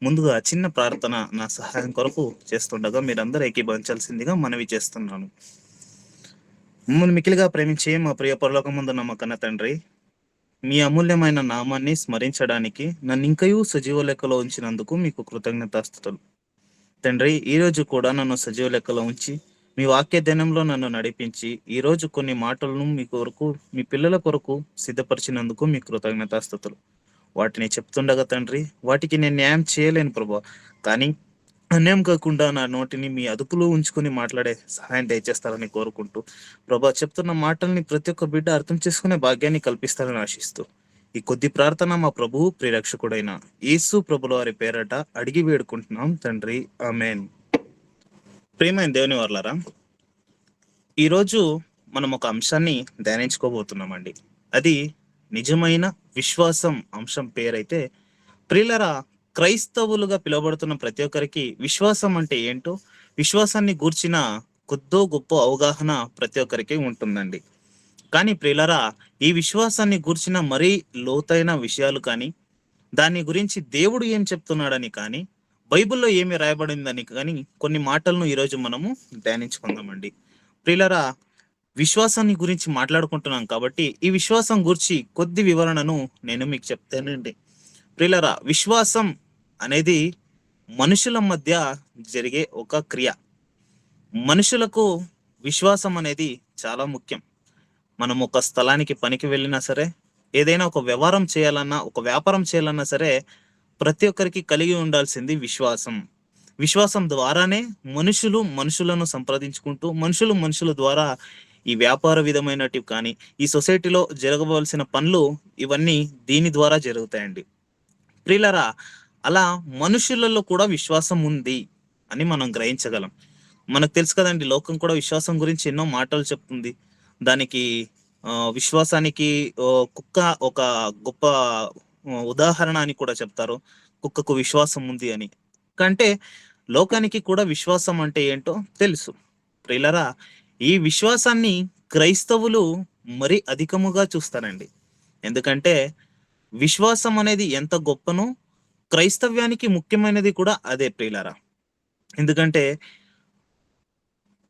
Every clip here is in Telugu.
ముందుగా చిన్న ప్రార్థన నా సహాయం కొరకు చేస్తుండగా మీరందరూ ఏకీభవించాల్సిందిగా మనవి చేస్తున్నాను. మమ్మల్ని మిక్కిలిగా ప్రేమించే మా ప్రియ పరలోకమందున్న మా కన్న తండ్రి, మీ అమూల్యమైన నామాన్ని స్మరించడానికి నన్నింకయూ సజీవ లెక్కలో ఉంచినందుకు మీకు కృతజ్ఞతాస్తుతులు. తండ్రి, ఈరోజు కూడా నన్ను సజీవ లెక్కలో ఉంచి మీ వాక్య ధ్యానంలో నన్ను నడిపించి ఈరోజు కొన్ని మాటలను మీ కొరకు, మీ పిల్లల కొరకు సిద్ధపరిచినందుకు మీ కృతజ్ఞతాస్తుతులు. వాటిని చెప్తుండగా తండ్రి, వాటికి నేను న్యాయం చేయలేను ప్రభా, కానీ అన్యాయం కాకుండా నా నోటిని మీ అదుపులో ఉంచుకొని మాట్లాడే సహాయం దయచేస్తారని కోరుకుంటూ, ప్రభా చెప్తున్న మాటల్ని ప్రతి ఒక్క బిడ్డ అర్థం చేసుకునే భాగ్యాన్ని కల్పిస్తారని ఆశిస్తూ, ఈ కొద్ది ప్రార్థన మా ప్రభువు ప్రియరక్షకుడైన యేసు ప్రభుల వారి పేరట అడిగి వేడుకుంటున్నాం తండ్రి, ఆమేన్. ప్రియమైన దేవుని వర్లారా, ఈరోజు మనం ఒక అంశాన్ని ధ్యానించుకోబోతున్నామండి. అది నిజమైన విశ్వాసం అంశం పేరైతే, ప్రియులరా, క్రైస్తవులుగా పిలువబడుతున్న ప్రతి ఒక్కరికి విశ్వాసం అంటే ఏంటో, విశ్వాసాన్ని గూర్చిన కొద్దో గొప్ప అవగాహన ప్రతి ఒక్కరికి ఉంటుందండి. కానీ ప్రియులరా, ఈ విశ్వాసాన్ని గూర్చిన మరీ లోతైన విషయాలు కానీ, దాని గురించి దేవుడు ఏం చెప్తున్నాడని కానీ, బైబిల్లో ఏమి రాయబడిందని కానీ కొన్ని మాటలను ఈరోజు మనము ధ్యానించుకుందామండి. ప్రియులరా, విశ్వాసాన్ని గురించి మాట్లాడుకుంటున్నాం కాబట్టి ఈ విశ్వాసం గురించి కొద్ది వివరణను నేను మీకు చెప్తానండి. ప్రియులరా, విశ్వాసం అనేది మనుషుల మధ్య జరిగే ఒక క్రియ. మనుషులకు విశ్వాసం అనేది చాలా ముఖ్యం. మనం ఒక స్థలానికి పనికి వెళ్ళినా సరే, ఏదైనా ఒక వ్యవహారం చేయాలన్నా, ఒక వ్యాపారం చేయాలన్నా సరే, ప్రతి ఒక్కరికి కలిగి ఉండాల్సింది విశ్వాసం. విశ్వాసం ద్వారానే మనుషులను సంప్రదించుకుంటూ, మనుషుల ద్వారా ఈ వ్యాపార విధమైనటివి కానీ, ఈ సొసైటీలో జరగవలసిన పనులు ఇవన్నీ దీని ద్వారా జరుగుతాయండి. ప్రియులరా, అలా మనుషులలో కూడా విశ్వాసం ఉంది అని మనం గ్రహించగలం. మనకు తెలుసు కదండి, లోకం కూడా విశ్వాసం గురించి ఎన్నో మాటలు చెప్తుంది. దానికి విశ్వాసానికి కుక్క ఒక గొప్ప ఉదాహరణ అని కూడా చెప్తారు. కుక్కకు విశ్వాసం ఉంది అని. కంటే లోకానికి కూడా విశ్వాసం అంటే ఏంటో తెలుసు. ప్రియులరా, ఈ విశ్వాసాన్ని క్రైస్తవులు మరి అధికముగా చూస్తారండి. ఎందుకంటే విశ్వాసం అనేది ఎంత గొప్పనో క్రైస్తవ్యానికి ముఖ్యమైనది కూడా అదే ప్రియులరా. ఎందుకంటే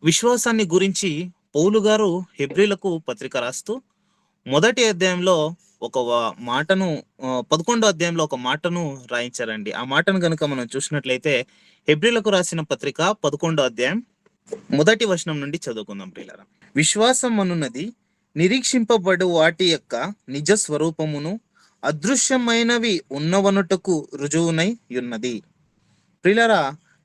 విశ్వాసాన్ని గురించి పౌలు గారు హెబ్రీలకు పత్రిక రాస్తూ మొదటి అధ్యాయంలో ఒక మాటను 11వ అధ్యాయంలో ఒక మాటను రాయించారండి. ఆ మాటను కనుక మనం చూసినట్లయితే హెబ్రీలకు రాసిన పత్రిక 11వ అధ్యాయం మొదటి వచనం నుండి చదువుకుందాం ప్రియులారా. విశ్వాసం అనున్నది నిరీక్షింపబడు వాటి యొక్క నిజ స్వరూపమును, అదృశ్యమైనవి ఉన్నవనుటకు రుజువునై ఉన్నది. ప్రియులారా,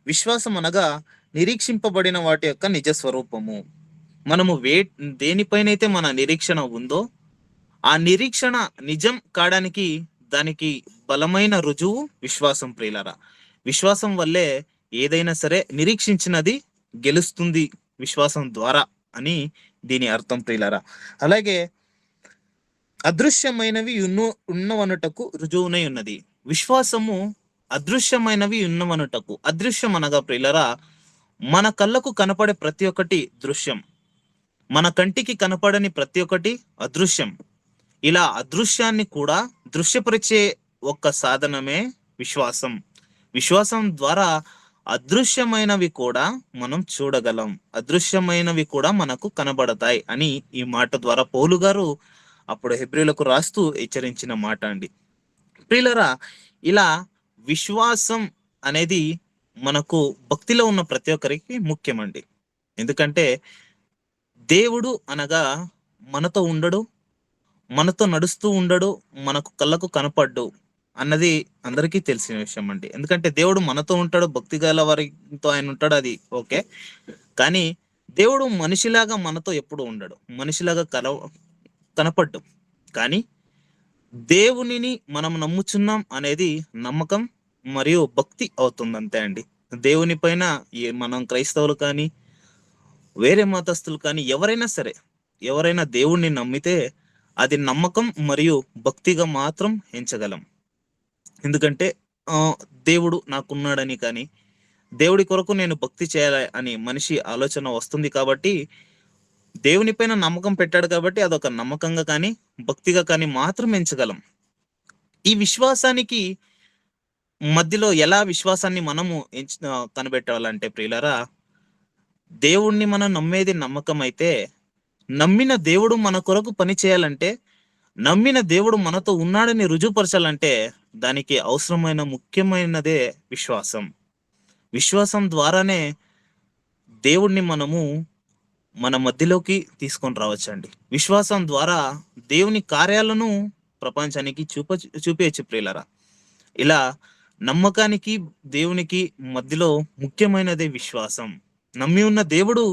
విశ్వాసం అనగా నిరీక్షింపబడిన వాటి యొక్క నిజ స్వరూపము. మనము దేనిపైనైతే మన నిరీక్షణ ఉందో ఆ నిరీక్షణ నిజం కావడానికి దానికి బలమైన రుజువు విశ్వాసం ప్రియులారా. విశ్వాసం వల్లే ఏదైనా సరే నిరీక్షించినది గెలుస్తుంది విశ్వాసం ద్వారా అని దీని అర్థం ప్రియులారా. అలాగే అదృశ్యమైనవి ఉన్నవనుటకు రుజువునై ఉన్నది. విశ్వాసము అదృశ్యమైనవి ఉన్నవనుటకు. అదృశ్యం అనగా ప్రియులారా, మన కళ్ళకు కనపడే ప్రతి ఒక్కటి దృశ్యం, మన కంటికి కనపడని ప్రతి ఒక్కటి అదృశ్యం. ఇలా అదృశ్యాన్ని కూడా దృశ్యపరిచే ఒక్క సాధనమే విశ్వాసం. విశ్వాసం ద్వారా అదృశ్యమైనవి కూడా మనం చూడగలం, అదృశ్యమైనవి కూడా మనకు కనబడతాయి అని ఈ మాట ద్వారా పౌలు గారు అప్పుడు హెబ్రీలకు రాస్తూ హెచ్చరించిన మాట అండి. ప్రియులరా, ఇలా విశ్వాసం అనేది మనకు భక్తిలో ఉన్న ప్రతి ఒక్కరికి ముఖ్యమండి. ఎందుకంటే దేవుడు అనగా మనతో ఉండడు, మనతో నడుస్తూ ఉండడు, మనకు కళ్ళకు కనపడ్డు అన్నది అందరికీ తెలిసిన విషయం అండి. ఎందుకంటే దేవుడు మనతో ఉంటాడు, భక్తి గల వారితో ఆయన ఉంటాడు, అది ఓకే. కానీ దేవుడు మనిషిలాగా మనతో ఎప్పుడు ఉండడు, మనిషిలాగా కనపడ్డు. కానీ దేవునిని మనం నమ్ముచున్నాం అనేది నమ్మకం మరియు భక్తి అవుతుంది, అంతే అండి. దేవుని పైన మనం క్రైస్తవులు కానీ వేరే మతస్థులు కానీ ఎవరైనా సరే, ఎవరైనా దేవుణ్ణి నమ్మితే అది నమ్మకం మరియు భక్తిగా మాత్రం ఎంచగలం. ఎందుకంటే దేవుడు నాకున్నాడని కానీ, దేవుడి కొరకు నేను భక్తి చేయాలి అని మనిషి ఆలోచన వస్తుంది కాబట్టి, దేవుని పైన నమ్మకం పెట్టాడు కాబట్టి అదొక నమ్మకంగా కానీ భక్తిగా కానీ మాత్రం ఎంచగలం. ఈ విశ్వాసానికి మధ్యలో ఎలా విశ్వాసాన్ని మనము కనిపెట్టాలంటే ప్రియులారా, దేవుణ్ణి మనం నమ్మేది నమ్మకం అయితే, నమ్మిన దేవుడు మన కొరకు పని చేయాలంటే, నమ్మిన దేవుడు మనతో ఉన్నాడని రుజువుపరచాలంటే, దానికి అవసరమైన ముఖ్యమైనదే విశ్వాసం. విశ్వాసం ద్వారానే దేవుణ్ణి మనము మన మధ్యలోకి తీసుకొని రావచ్చండి. విశ్వాసం ద్వారా దేవుని కార్యాలను ప్రపంచానికి చూపేయచ్చు ప్రియులారా. ఇలా నమ్మకానికి దేవునికి మధ్యలో ముఖ్యమైనదే విశ్వాసం. నమ్మి ఉన్న దేవుడు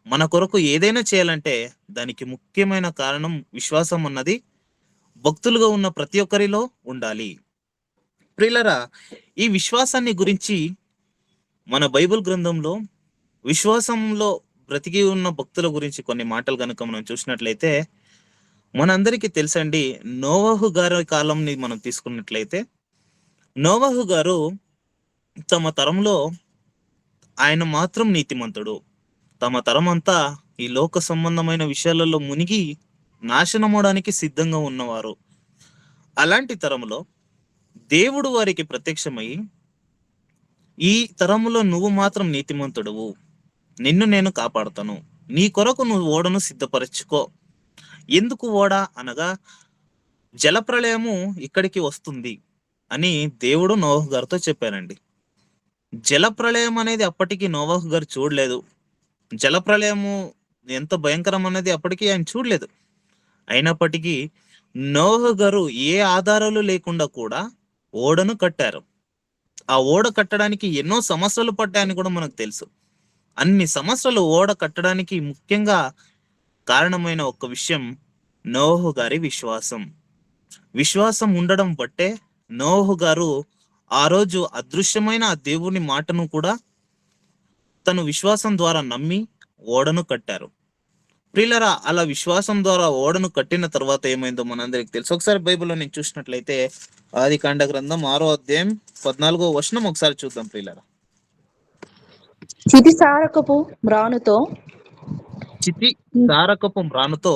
మన కొరకు ఏదైనా చేయాలంటే దానికి ముఖ్యమైన కారణం విశ్వాసం అన్నది భక్తులుగా ఉన్న ప్రతి ఒక్కరిలో ఉండాలి. ప్రియులారా, ఈ విశ్వాసాన్ని గురించి మన బైబిల్ గ్రంథంలో విశ్వాసంలో బ్రతికి ఉన్న భక్తుల గురించి కొన్ని మాటలు కనుక మనం చూసినట్లయితే, మనందరికీ తెలుసండి, నోవహు గారి కాలంని మనం తీసుకున్నట్లయితే, నోవహు గారు తమ తరంలో ఆయన మాత్రం నీతిమంతుడు. తమ తరం అంతా ఈ లోక సంబంధమైన విషయాలలో మునిగి నాశనమవడానికి సిద్ధంగా ఉన్నవారు. అలాంటి తరంలో దేవుడు వారికి ప్రత్యక్షమై, ఈ తరములో నువ్వు మాత్రం నీతిమంతుడువు, నిన్ను నేను కాపాడుతాను, నీ కొరకు నువ్వు ఓడను సిద్ధపరచుకో. ఎందుకు ఓడ అనగా, జలప్రళయము ఇక్కడికి వస్తుంది అని దేవుడు నోవహు గారితో చెప్పారండి. జలప్రళయం అనేది అప్పటికి నోవహు గారు చూడలేదు. జలప్రళయము ఎంత భయంకరం అనేది అప్పటికి ఆయన చూడలేదు. అయినప్పటికీ నోవహు గారు ఏ ఆధారాలు లేకుండా కూడా ఓడను కట్టారు. ఆ ఓడ కట్టడానికి ఎన్నో సంవత్సరాలు పట్టాయని కూడా మనకు తెలుసు. అన్ని సంవత్సరాలు ఓడ కట్టడానికి ముఖ్యంగా కారణమైన ఒక విషయం నోవహు గారి విశ్వాసం. విశ్వాసం ఉండడం బట్టే నోవహు గారు ఆ రోజు అదృశ్యమైన ఆ దేవుని మాటను కూడా తను విశ్వాసం ద్వారా నమ్మి ఓడను కట్టారు. ప్రియులారా, అలా విశ్వాసం ద్వారా ఓడను కట్టిన తర్వాత ఏమైందో మనందరికి తెలుసు. ఒకసారి బైబిల్లో నేను చూసినట్లయితే ఆదికాండ గ్రంథం 6వ అధ్యాయం 14వ వచనం ఒకసారి చూద్దాం ప్రియులారా. చితి సారకపు మ్రానుతో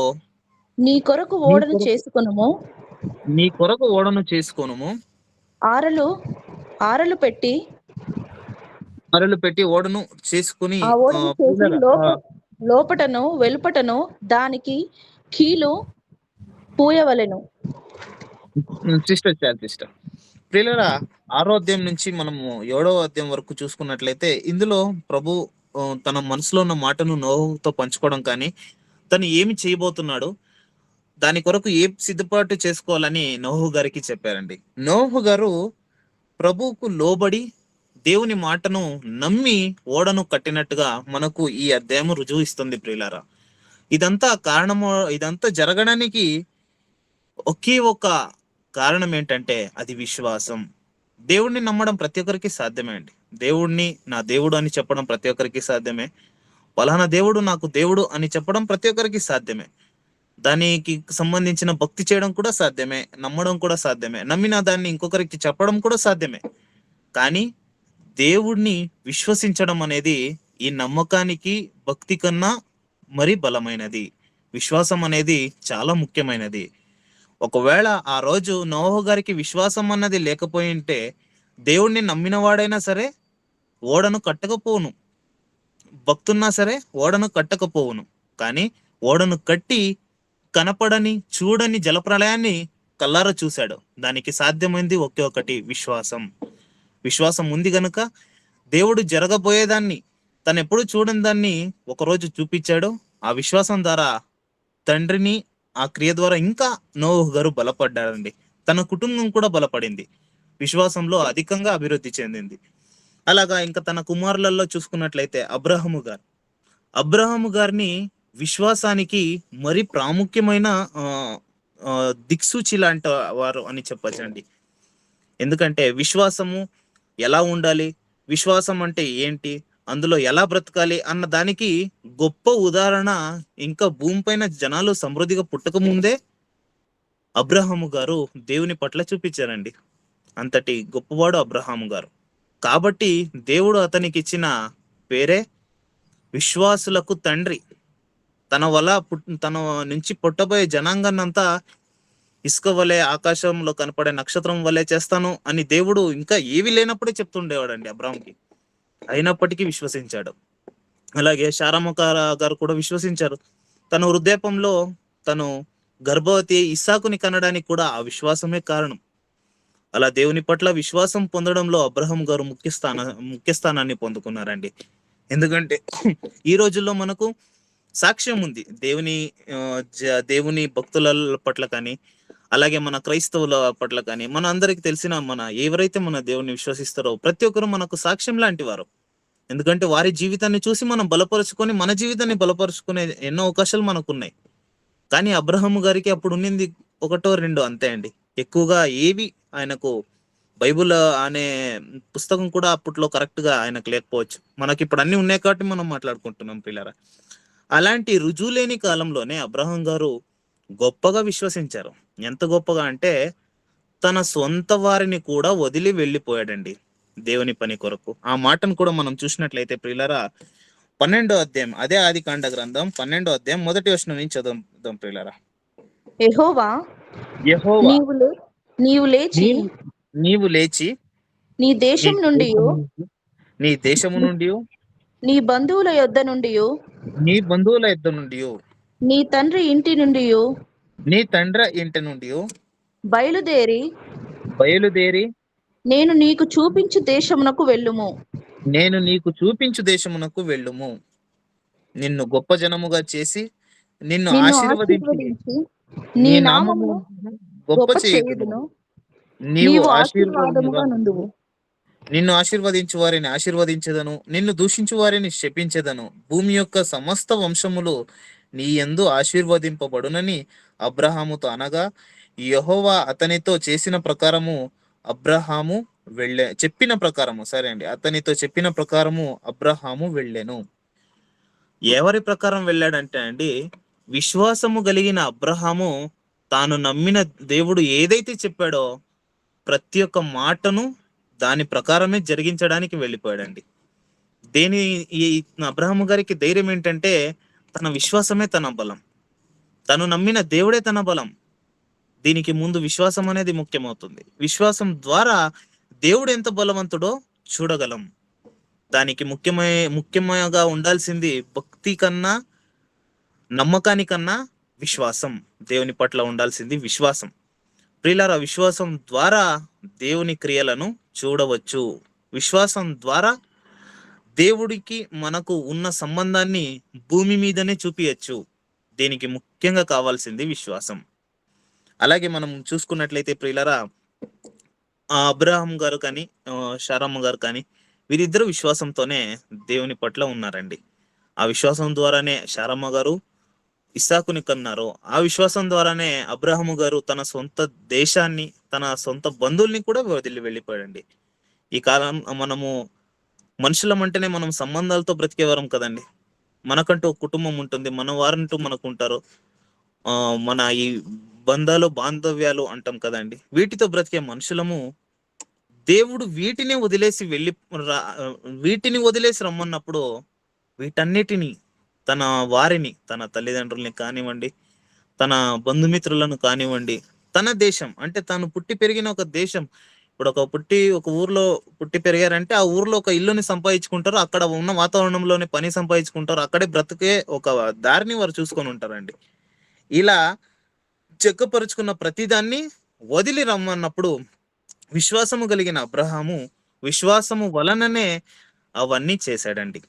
నీ కొరకు ఓడను చేసుకొనుము. ఆరలు పెట్టి ఓడను చేసుకుని లోపటను వెలుపటను దానికి కీలు పూయవలెను. సిస్టర్ ప్రియులారా, 6వ అధ్యాయం నుంచి మనము 7వ అధ్యాయం వరకు చూసుకున్నట్లయితే, ఇందులో ప్రభు తన మనసులో ఉన్న మాటను నోవహుతో పంచుకోవడం కానీ, తను ఏమి చేయబోతున్నాడు, దాని కొరకు ఏ సిద్ధపాటు చేసుకోవాలని నోవహు గారికి చెప్పారండి. నోవహు గారు ప్రభువుకు లోబడి దేవుని మాటను నమ్మి ఓడను కట్టినట్టుగా మనకు ఈ అధ్యాయం రుజువు ఇస్తుంది ప్రియులారా. ఇదంతా జరగడానికి ఒకే ఒక కారణం ఏంటంటే అది విశ్వాసం. దేవుణ్ణి నమ్మడం ప్రతి ఒక్కరికి సాధ్యమే అండి. దేవుణ్ణి నా దేవుడు అని చెప్పడం ప్రతి ఒక్కరికి సాధ్యమే. పలానా దేవుడు నాకు దేవుడు అని చెప్పడం ప్రతి ఒక్కరికి సాధ్యమే. దానికి సంబంధించిన భక్తి చేయడం కూడా సాధ్యమే, నమ్మడం కూడా సాధ్యమే, నమ్మిన దాన్ని ఇంకొకరికి చెప్పడం కూడా సాధ్యమే. కానీ దేవుణ్ణి విశ్వసించడం అనేది ఈ నమ్మకానికి భక్తి కన్నా మరి బలమైనది. విశ్వాసం అనేది చాలా ముఖ్యమైనది. ఒకవేళ ఆ రోజు నోవహు గారికి విశ్వాసం అన్నది లేకపోయి ఉంటే, దేవుణ్ణి నమ్మిన వాడైనా సరే ఓడను కట్టకపోవును, భక్తున్నా సరే ఓడను కట్టకపోవును. కానీ ఓడను కట్టి కనపడని చూడని జలప్రళయాన్ని కల్లారా చూశాడు. దానికి సాధ్యమైంది ఒకే ఒకటి, విశ్వాసం. విశ్వాసం ఉంది గనుక దేవుడు జరగబోయేదాన్ని, తను ఎప్పుడు చూడని దాన్ని ఒకరోజు చూపించాడు. ఆ విశ్వాసం ద్వారా తండ్రిని, ఆ క్రియ ద్వారా ఇంకా నోవహు గారు బలపడ్డాడండి. తన కుటుంబం కూడా బలపడింది, విశ్వాసంలో అధికంగా అభివృద్ధి చెందింది. అలాగా ఇంకా తన కుమారులలో చూసుకున్నట్లయితే అబ్రహాము గారిని విశ్వాసానికి మరి ప్రాముఖ్యమైన దిక్సూచి లాంటి వారు అని చెప్పచ్చండి. ఎందుకంటే విశ్వాసము ఎలా ఉండాలి, విశ్వాసం అంటే ఏంటి, అందులో ఎలా బ్రతకాలి అన్న దానికి గొప్ప ఉదాహరణ ఇంకా భూమిపైన జనాలు సమృద్ధిగా పుట్టక ముందే అబ్రహాము గారు దేవుని పట్ల చూపించారండి. అంతటి గొప్పవాడు అబ్రహాము గారు. కాబట్టి దేవుడు అతనికి ఇచ్చిన పేరే విశ్వాసులకు తండ్రి. తన నుంచి పుట్టబోయే జనాంగాన్నంతా ఇసుక వలె, ఆకాశంలో కనపడే నక్షత్రం వలె చేస్తాను అని దేవుడు ఇంకా ఏవి లేనప్పుడే చెప్తుండేవాడండి అబ్రాహాంకి. అయినప్పటికీ విశ్వసించాడు. అలాగే శారమ్మ గారు కూడా విశ్వసించారు. తన వృద్ధాప్యంలో తను గర్భవతి ఇస్సాకుని కనడానికి కూడా ఆ విశ్వాసమే కారణం. అలా దేవుని పట్ల విశ్వాసం పొందడంలో అబ్రహాం గారు ముఖ్య స్థానాన్ని పొందుకున్నారండి. ఎందుకంటే ఈ రోజుల్లో మనకు సాక్ష్యం ఉంది దేవుని భక్తుల పట్ల కానీ, అలాగే మన క్రైస్తవుల పట్ల కానీ, మన అందరికి తెలిసిన ఎవరైతే మన దేవుని విశ్వసిస్తారో ప్రతి ఒక్కరు మనకు సాక్ష్యం లాంటి వారు. ఎందుకంటే వారి జీవితాన్ని చూసి మనం బలపరుచుకొని మన జీవితాన్ని బలపరుచుకునే ఎన్నో అవకాశాలు మనకు ఉన్నాయి. కానీ అబ్రహాము గారికి అప్పుడు ఉన్నింది ఒకటో రెండో అంతే అండి. ఎక్కువగా ఏవి ఆయనకు బైబుల్ అనే పుస్తకం కూడా అప్పట్లో కరెక్ట్ గా ఆయనకు లేకపోవచ్చు. మనకి ఇప్పుడు అన్ని ఉన్నాయి కాబట్టి మనం మాట్లాడుకుంటున్నాం పిల్లరా. అలాంటి రుజువు లేని కాలంలోనే అబ్రహాం గారు గొప్పగా విశ్వసించారు. ఎంత గొప్పగా అంటే తన సొంత వారిని కూడా వదిలి వెళ్ళిపోయాడండి దేవుని పని కొరకు. ఆ మాటను కూడా మనం చూసినట్లయితే ప్రియులరా 12వ అధ్యాయం, అదే ఆదికాండ గ్రంథం 12వ అధ్యాయం 1వ వచనం నుంచి చదువుదాం ప్రియులరా. యెహోవా యెహోవా నీవు లేచి నీవు లేచి నీ దేశం నుండి నీ దేశము నుండి నీ బంధువుల యొద్ద నుండి నీ బంధువుల యొద్ద నుండి నీ తండ్రి ఇంటి నుండి నీ తండ్రి ఇంటి నుండి బయలుదేరి నేను నీకు చూపించు దేశమునకు వెళ్ళుము. నిన్ను గొప్ప జనముగా చేసి నిన్ను నిన్ను ఆశీర్వదించి నీ నామమును గొప్ప గొప్ప చేయుదును. చేయుదును. నీవు నీవు ఆశీర్వాదముగా ఆశీర్వాదముగా నుండువు. నిన్ను ఆశీర్వదించు వారిని ఆశీర్వదించెదను, నిన్ను దూషించు వారిని శపించెదను. భూమి యొక్క సమస్త వంశములు నీ యందు ఆశీర్వదింపబడునని అబ్రహాముతో అనగా, యెహోవా అతనితో చేసిన ప్రకారము అబ్రహాము అతనితో చెప్పిన ప్రకారము అబ్రహాము వెళ్ళెను. ఎవరి ప్రకారం వెళ్ళాడంటే అండి, విశ్వాసము కలిగిన అబ్రహాము తాను నమ్మిన దేవుడు ఏదైతే చెప్పాడో ప్రతి ఒక్క మాటను దాని ప్రకారమే జరిగించడానికి వెళ్ళిపోయాడండి. ఈ అబ్రహాము గారికి ధైర్యం ఏంటంటే తన విశ్వాసమే తన బలం, తను నమ్మిన దేవుడే తన బలం. దీనికి ముందు విశ్వాసం అనేది ముఖ్యమవుతుంది. విశ్వాసం ద్వారా దేవుడు ఎంత బలవంతుడో చూడగలం. దానికి ముఖ్యంగా ఉండాల్సింది భక్తి కన్నా, నమ్మకానికన్నా విశ్వాసం. దేవుని పట్ల ఉండాల్సింది విశ్వాసం. ప్రియులారా, విశ్వాసం ద్వారా దేవుని క్రియలను చూడవచ్చు. విశ్వాసం ద్వారా దేవుడికి మనకు ఉన్న సంబంధాన్ని భూమి మీదనే చూపియచ్చు. దీనికి ముఖ్యంగా కావాల్సింది విశ్వాసం. అలాగే మనం చూసుకున్నట్లయితే ప్రియులారా, అబ్రహాం గారు కానీ శారమ్మ గారు కానీ వీరిద్దరు విశ్వాసంతోనే దేవుని పట్ల ఉన్నారండి. ఆ విశ్వాసం ద్వారానే శారమ్మ గారు ఇస్సాకుని కన్నారు. ఆ విశ్వాసం ద్వారానే అబ్రహాము గారు తన సొంత దేశాన్ని, తన సొంత బంధువుల్ని కూడా వదిలి వెళ్ళిపోయాడండి. ఈ కాలం మనము మనుషులం అంటేనే మనం సంబంధాలతో బ్రతికేవారం కదండి. మనకంటూ ఒక కుటుంబం ఉంటుంది, మన వారంటూ మనకు ఉంటారు. మన ఈ బంధాలు, బాంధవ్యాలు అంటాం కదండి. వీటితో బ్రతికే మనుషులము దేవుడు వీటిని వదిలేసి రమ్మన్నప్పుడు వీటన్నిటిని, తన వారిని, తన తల్లిదండ్రుల్ని కానివ్వండి, తన బంధుమిత్రులను కానివ్వండి, తన దేశం అంటే తాను పుట్టి పెరిగిన ఒక దేశం, ఇప్పుడు ఒక ఊర్లో పుట్టి పెరిగారంటే ఆ ఊర్లో ఒక ఇల్లుని సంపాదించుకుంటారు, అక్కడ ఉన్న వాతావరణంలోనే పని సంపాదించుకుంటారు, అక్కడే బ్రతికే ఒక దారిని వారు చూసుకొని ఉంటారండి. ఇలా చెక్కపరుచుకున్న ప్రతిదాన్ని వదిలి రమ్మన్నప్పుడు విశ్వాసము కలిగిన అబ్రహాము విశ్వాసము వలననే అవన్నీ చేశాడండి.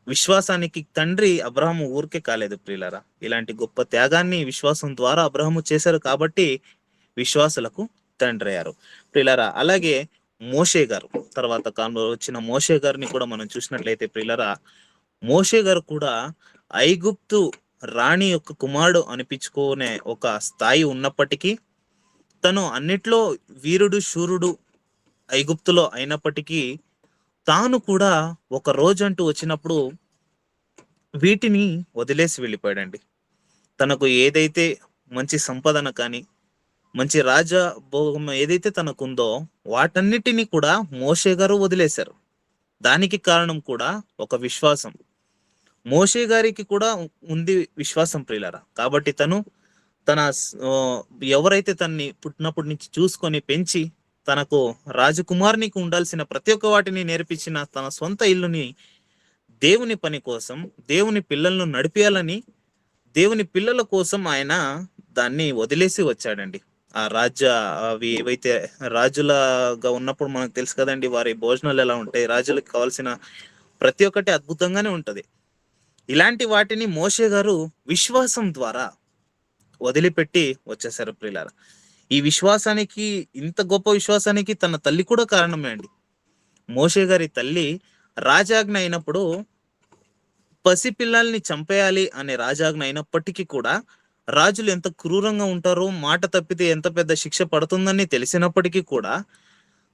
విశ్వాసానికి తండ్రి అబ్రహాము ఊరికే కాలేదు ప్రియులారా. ఇలాంటి గొప్ప త్యాగాన్ని విశ్వాసం ద్వారా అబ్రహాము చేశారు కాబట్టి విశ్వాసులకు తండ్రి అయ్యారు ప్రియులారా. అలాగే మోషే గారు, తర్వాత కాలంలో వచ్చిన మోషే గారిని కూడా మనం చూసినట్లయితే ప్రియులారా, మోషే గారు కూడా ఐగుప్తు రాణి యొక్క కుమారుడు అనిపించుకునే ఒక స్థాయి ఉన్నప్పటికీ, తను అన్నిట్లో వీరుడు శూరుడు ఐగుప్తులో అయినప్పటికీ తాను కూడా ఒక రోజు అంటూ వచ్చినప్పుడు వీటిని వదిలేసి వెళ్ళిపోయాడండి. తనకు ఏదైతే మంచి సంపదన కానీ, మంచి రాజభోగం ఏదైతే తనకుందో వాటన్నిటినీ కూడా మోషే గారు వదిలేశారు. దానికి కారణం కూడా ఒక విశ్వాసం. మోషే గారికి కూడా ఉంది విశ్వాసం ప్రియులారా. కాబట్టి తను తన ఎవరైతే తన్ని పుట్టినప్పటి నుంచి చూసుకొని పెంచి తనకు రాజకుమారునికి ఉండాల్సిన ప్రతి ఒక్క వాటిని నేర్పించిన తన సొంత ఇల్లుని దేవుని పని కోసం, దేవుని పిల్లలను నడిపేయాలని, దేవుని పిల్లల కోసం ఆయన దాన్ని వదిలేసి వచ్చాడండి. ఆ అవి ఏవైతే రాజులగా ఉన్నప్పుడు మనకు తెలుసు కదండి, వారి భోజనాలు ఎలా ఉంటాయి, రాజులకు కావాల్సిన ప్రతి ఒక్కటి అద్భుతంగానే ఉంటది. ఇలాంటి వాటిని మోషే గారు విశ్వాసం ద్వారా వదిలిపెట్టి వచ్చేసారు ప్రియులారా. ఈ విశ్వాసానికి, ఇంత గొప్ప విశ్వాసానికి తన తల్లి కూడా కారణమే అండి. మోషే గారి తల్లి రాజాజ్ఞ అయినప్పుడు, పసిపిల్లల్ని చంపేయాలి అనే రాజాజ్ఞ అయినప్పటికీ కూడా, రాజులు ఎంత క్రూరంగా ఉంటారో, మాట తప్పితే ఎంత పెద్ద శిక్ష పడుతుందని తెలిసినప్పటికీ కూడా,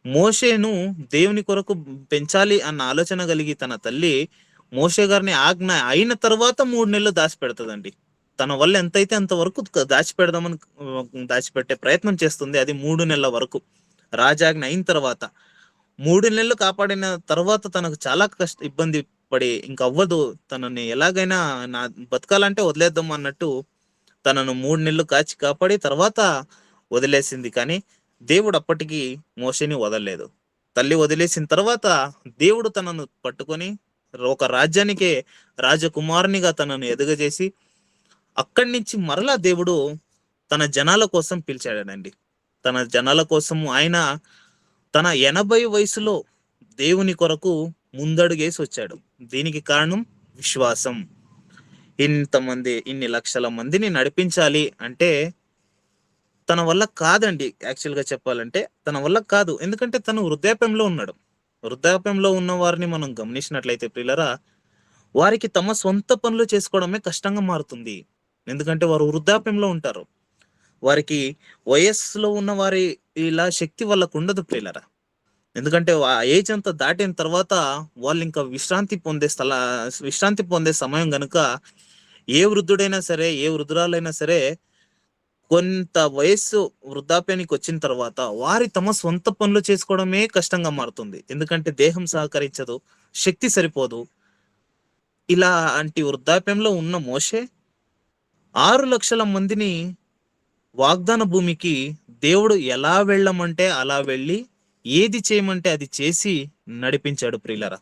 మోషేను దేవుని కొరకు పెంచాలి అన్న ఆలోచన కలిగి తన తల్లి మోషే గారిని ఆజ్ఞ అయిన తర్వాత 3 నెలలు దాచిపెడుతుందండి. తన వల్ల ఎంతైతే అంతవరకు దాచిపెట్టే ప్రయత్నం చేస్తుంది. అది 3 నెలల వరకు. రాజాజ్ఞ అయిన తర్వాత 3 నెలలు కాపాడిన తర్వాత తనకు చాలా ఇబ్బంది పడి ఇంక అవ్వదు, తనని ఎలాగైనా నా బతకాలంటే వదిలేద్దాం అన్నట్టు తనను 3 నెలలు కాపాడి తర్వాత వదిలేసింది. కానీ దేవుడు అప్పటికి మోషేని వదలలేదు. తల్లి వదిలేసిన తర్వాత దేవుడు తనను పట్టుకొని ఒక రాజ్యానికే రాజకుమారునిగా తనను ఎదుగజేసి అక్కడి నుంచి మరలా దేవుడు తన జనాల కోసం పిలిచాడండి. తన జనాల కోసం ఆయన తన 80 వయసులో దేవుని కొరకు ముందడుగేసి వచ్చాడు. దీనికి కారణం విశ్వాసం. ఇన్ని లక్షల మందిని నడిపించాలి అంటే తన వల్ల కాదండి. యాక్చువల్ గా చెప్పాలంటే తన వల్ల కాదు. ఎందుకంటే తను వృద్ధాప్యంలో ఉన్నాడు. వృద్ధాప్యంలో ఉన్న వారిని మనం గమనించినట్లయితే ప్రియులరా, వారికి తమ సొంత పనులు చేసుకోవడమే కష్టంగా మారుతుంది. ఎందుకంటే వారు వృద్ధాప్యంలో ఉంటారు. వారికి వయస్సులో ఉన్న వారి ఇలా శక్తి వాళ్ళకు ఉండదు ప్రియులరా. ఎందుకంటే ఆ ఏజ్ అంతా దాటిన తర్వాత వాళ్ళు ఇంకా విశ్రాంతి పొందే సమయం గనుక, ఏ వృద్ధుడైనా సరే, ఏ వృద్ధురాలైనా సరే, కొంత వయస్సు వృద్ధాప్యానికి వచ్చిన తర్వాత వారి తమ సొంత పనులు చేసుకోవడమే కష్టంగా మారుతుంది. ఎందుకంటే దేహం సహకరించదు, శక్తి సరిపోదు. ఇలాంటి వృద్ధాప్యంలో ఉన్న మోషే 6 లక్షల మందిని వాగ్దాన భూమికి దేవుడు ఎలా వెళ్ళమంటే అలా వెళ్ళి, ఏది చేయమంటే అది చేసి నడిపించాడు ప్రియులరా.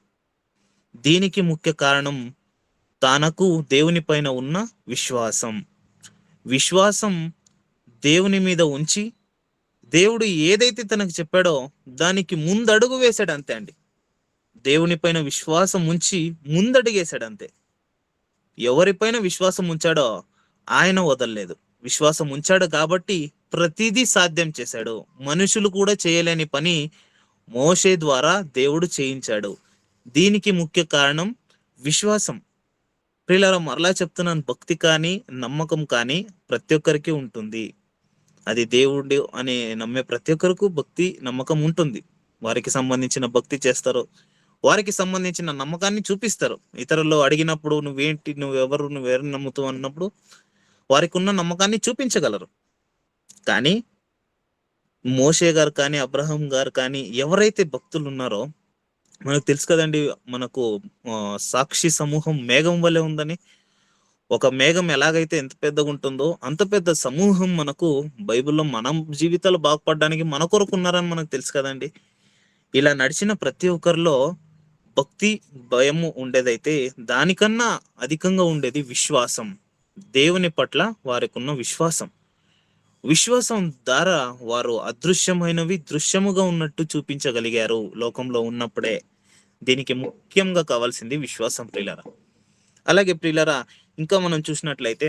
దీనికి ముఖ్య కారణం తనకు దేవుని పైన ఉన్న విశ్వాసం దేవుని మీద ఉంచి, దేవుడు ఏదైతే తనకు చెప్పాడో దానికి ముందడుగు వేశాడు అంతే అండి. దేవుని పైన విశ్వాసం ఉంచి ముందడుగేశాడు అంతే. ఎవరిపైన విశ్వాసం ఉంచాడో ఆయన వదలలేదు. విశ్వాసం ఉంచాడు కాబట్టి ప్రతిదీ సాధ్యం చేశాడు. మనుషులు కూడా చేయలేని పని మోషే ద్వారా దేవుడు చేయించాడు. దీనికి ముఖ్య కారణం విశ్వాసం. ప్రియులారా, మరలా చెప్తున్నాను, భక్తి కానీ నమ్మకం కానీ ప్రతి ఒక్కరికి ఉంటుంది. అది దేవుడు అని నమ్మే ప్రతి ఒక్కరికి భక్తి నమ్మకం ఉంటుంది. వారికి సంబంధించిన భక్తి చేస్తారు, వారికి సంబంధించిన నమ్మకాన్ని చూపిస్తారు. ఇతరులు అడిగినప్పుడు నువ్వేంటి, నువ్వెవరు నమ్ముతావు అన్నప్పుడు వారికి ఉన్న నమ్మకాన్ని చూపించగలరు. కానీ మోషే గారు కానీ, అబ్రహాం గారు కానీ, ఎవరైతే భక్తులు ఉన్నారో మనకు తెలుసు కదండి, మనకు సాక్షి సమూహం మేఘం వల్లే ఉందని. ఒక మేఘం ఎలాగైతే ఎంత పెద్దగా ఉంటుందో అంత పెద్ద సమూహం మనకు బైబిల్లో మనం జీవితాలు బాగుపడడానికి మన కొరకు ఉన్నారని మనకు తెలుసు కదండి. ఇలా నడిచిన ప్రతి ఒక్కరిలో భక్తి, భయము ఉండేదైతే దానికన్నా అధికంగా ఉండేది విశ్వాసం. దేవుని పట్ల వారికి ఉన్న విశ్వాసం ద్వారా వారు అదృశ్యమైనవి దృశ్యముగా ఉన్నట్టు చూపించగలిగారు లోకంలో ఉన్నప్పుడే. దీనికి ముఖ్యంగా కావాల్సింది విశ్వాసం ప్రియులరా. అలాగే ప్రియులరా, ఇంకా మనం చూసినట్లయితే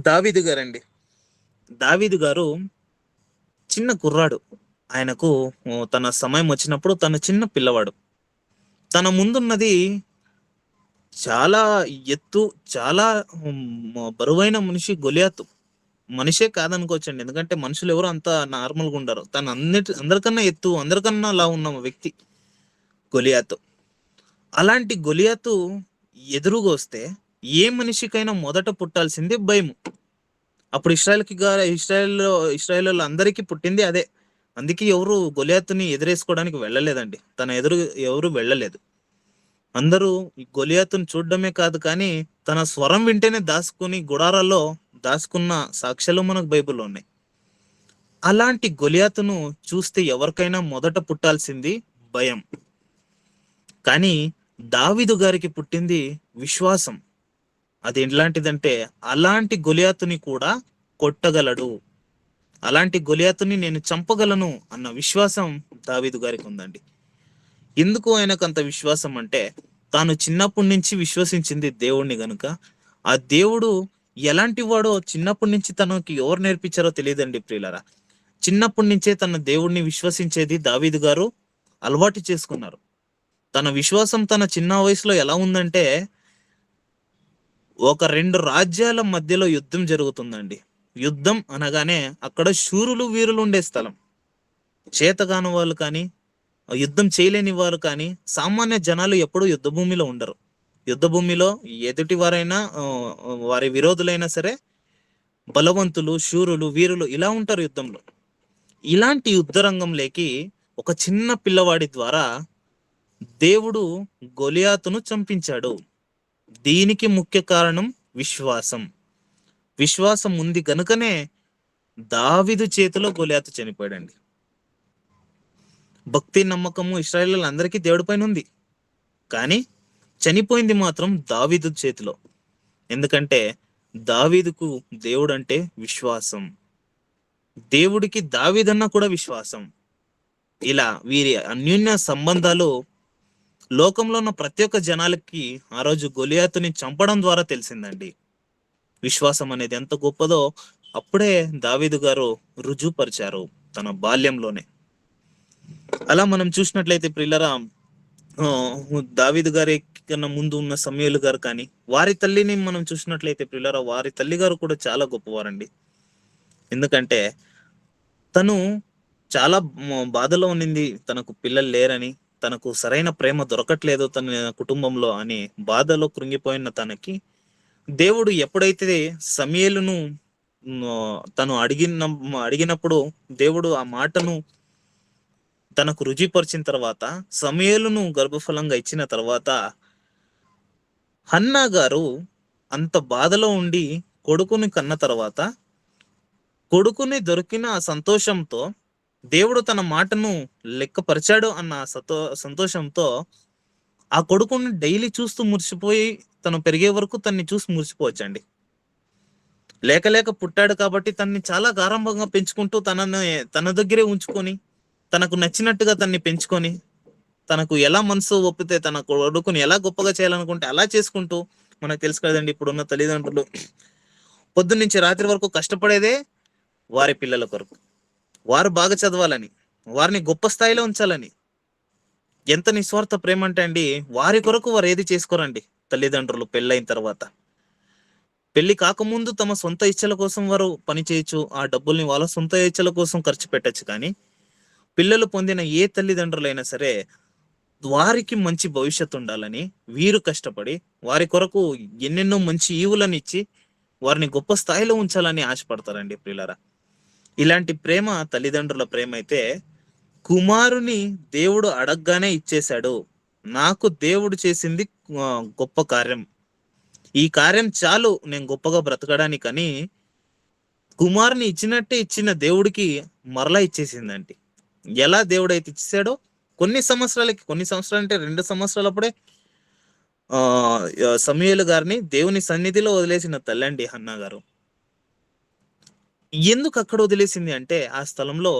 దావీదు గారు చిన్న కుర్రాడు. ఆయనకు తన సమయం వచ్చినప్పుడు తన చిన్న పిల్లవాడు. తన ముందున్నది చాలా ఎత్తు, చాలా బరువైన మనిషి గొలియాతు. మనిషే కాదనుకోవచ్చండి, ఎందుకంటే మనుషులు ఎవరు అంత నార్మల్గా ఉండరు. తను అందరికన్నా ఎత్తు, అందరికన్నా అలా ఉన్న వ్యక్తి గొలియాతు. అలాంటి గొలియాతు ఎదురుగా వస్తే ఏ మనిషికైనా మొదట పుట్టాల్సింది భయము. అప్పుడు ఇశ్రాయేల్ అందరికీ పుట్టింది అదే. అందుకే ఎవరు గొలియాతుని ఎదురేసుకోవడానికి వెళ్ళలేదండి. తన ఎదురు ఎవరు వెళ్ళలేదు. అందరూ గొలియాతుని చూడడమే కాదు కానీ తన స్వరం వింటేనే దాచుకుని గుడారాల్లో దాచుకున్న సాక్ష్యాలు మనకు బైబిల్లో ఉన్నాయి. అలాంటి గొలియాతును చూస్తే ఎవరికైనా మొదట పుట్టాల్సింది భయం. కానీ దావీదు గారికి పుట్టింది విశ్వాసం. అది ఎలాంటిదంటే అలాంటి గొలియాతుని కూడా కొట్టగలడు, అలాంటి గొలియాతుని నేను చంపగలను అన్న విశ్వాసం దావీదు గారికి ఉందండి. ఎందుకు ఆయనకు అంత విశ్వాసం అంటే తాను చిన్నప్పటి నుంచి విశ్వసించింది దేవుణ్ణి గనుక. ఆ దేవుడు ఎలాంటి వాడో చిన్నప్పటి నుంచి తనకి ఎవరు నేర్పించారో తెలియదండి ప్రియులారా. చిన్నప్పటి నుంచే తన దేవుణ్ణి విశ్వసించేది దావీదు గారు అలవాటు చేసుకున్నారు. తన విశ్వాసం తన చిన్న వయసులో ఎలా ఉందంటే, ఒక 2 రాజ్యాల మధ్యలో యుద్ధం జరుగుతుందండి. యుద్ధం అనగానే అక్కడ శూరులు వీరులు ఉండే స్థలం. చేతగాని వాళ్ళు కానీ, యుద్ధం చేయలేని వారు కానీ, సామాన్య జనాలు ఎప్పుడూ యుద్ధ భూమిలో ఉండరు. యుద్ధ భూమిలో ఎదుటి వారైనా వారి విరోధులైనా సరే బలవంతులు, శూరులు, వీరులు ఇలా ఉంటారు యుద్ధంలో. ఇలాంటి యుద్ధ రంగంలోకి ఒక చిన్న పిల్లవాడి ద్వారా దేవుడు గొలియాతును చంపించాడు. దీనికి ముఖ్య కారణం విశ్వాసం. విశ్వాసం ఉంది గనుకనే దావీదు చేతిలో గొలియాతు చనిపోయాడండి. భక్తి నమ్మకము ఇశ్రాయేలీయులందరికీ దేవుడి పైన ఉంది, కానీ చనిపోయింది మాత్రం దావీదు చేతిలో. ఎందుకంటే దావీదుకు దేవుడు అంటే విశ్వాసం, దేవుడికి దావీదన్న కూడా విశ్వాసం. ఇలా వీరి అన్యోన్య సంబంధాలు లోకంలో ఉన్న ప్రతి ఒక్క జనాలకి ఆ రోజు గొలియాతుని చంపడం ద్వారా తెలిసిందండి. విశ్వాసం అనేది ఎంత గొప్పదో అప్పుడే దావీదు గారు రుజువుపరిచారు తన బాల్యంలోనే. అలా మనం చూసినట్లయితే ప్రియులరా, దావీదు గారి కన్నా ముందు ఉన్న సమూయేలు గారు కానీ, వారి తల్లిని మనం చూసినట్లయితే ప్రియులరా, వారి తల్లి గారు కూడా చాలా గొప్పవారండి. ఎందుకంటే తను చాలా బాధలో ఉన్నింది, తనకు పిల్లలు లేరని, తనకు సరైన ప్రేమ దొరకట్లేదు తన కుటుంబంలో అని బాధలో కృంగిపోయిన తనకి దేవుడు ఎప్పుడైతే సమూయేలును తను అడిగినప్పుడు దేవుడు ఆ మాటను తనకు రుజుపరిచిన తర్వాత, సమూయేలును గర్భఫలంగా ఇచ్చిన తర్వాత, హన్నా గారు అంత బాధలో ఉండి కొడుకుని కన్న తర్వాత కొడుకుని దొరికిన ఆ సంతోషంతో, దేవుడు తన మాటను లెక్కపరిచాడు అన్న సంతోషంతో ఆ కొడుకుని డైలీ చూస్తూ మురిసిపోయి తను పెరిగే వరకు తన్ని చూసి మురిసిపోవచ్చండి. లేక లేక పుట్టాడు కాబట్టి తన్ని చాలా గారంభంగా పెంచుకుంటూ తన దగ్గరే ఉంచుకొని, తనకు నచ్చినట్టుగా తన్ని పెంచుకొని, తనకు ఎలా మనసు ఒప్పితే తన కొడుకుని ఎలా గొప్పగా చేయాలనుకుంటే అలా చేసుకుంటూ, మనకు తెలుసు కదండి ఇప్పుడున్న తల్లిదండ్రులు పొద్దున్నుంచి రాత్రి వరకు కష్టపడేదే వారి పిల్లల కొరకు, వారు బాగా చదవాలని, వారిని గొప్ప స్థాయిలో ఉంచాలని. ఎంత నిస్వార్థ ప్రేమ అంటే అండి, వారి కొరకు వారు ఏది చేసుకోరండి తల్లిదండ్రులు. పెళ్ళైన తర్వాత, పెళ్లి కాకముందు తమ సొంత ఇచ్చల కోసం వారు పని చేయొచ్చు, ఆ డబ్బుల్ని వాళ్ళ సొంత ఇచ్చల కోసం ఖర్చు పెట్టచ్చు. కానీ పిల్లలు పొందిన ఏ తల్లిదండ్రులైనా సరే వారికి మంచి భవిష్యత్తు ఉండాలని వీరు కష్టపడి వారి కొరకు ఎన్నెన్నో మంచి ఈవులను ఇచ్చి వారిని గొప్ప స్థాయిలో ఉంచాలని ఆశపడతారండి ప్రియులారా. ఇలాంటి ప్రేమ తల్లిదండ్రుల ప్రేమ అయితే కుమారుని దేవుడు అడగగానే ఇచ్చేశాడు. నాకు దేవుడు చేసింది గొప్ప కార్యం, ఈ కార్యం చాలు నేను గొప్పగా బ్రతకడానికి అని కుమారుని ఇచ్చినట్టే ఇచ్చిన దేవుడికి మరలా ఇచ్చేసిందండి. ఎలా దేవుడైతే ఇచ్చేసాడో కొన్ని సంవత్సరాలు అంటే 2 సంవత్సరాలప్పుడే సమూయేలు గారిని దేవుని సన్నిధిలో వదిలేసిన తల్లండి హన్నా గారు. ఎందుకు అక్కడ వదిలేసింది అంటే ఆ స్థలంలో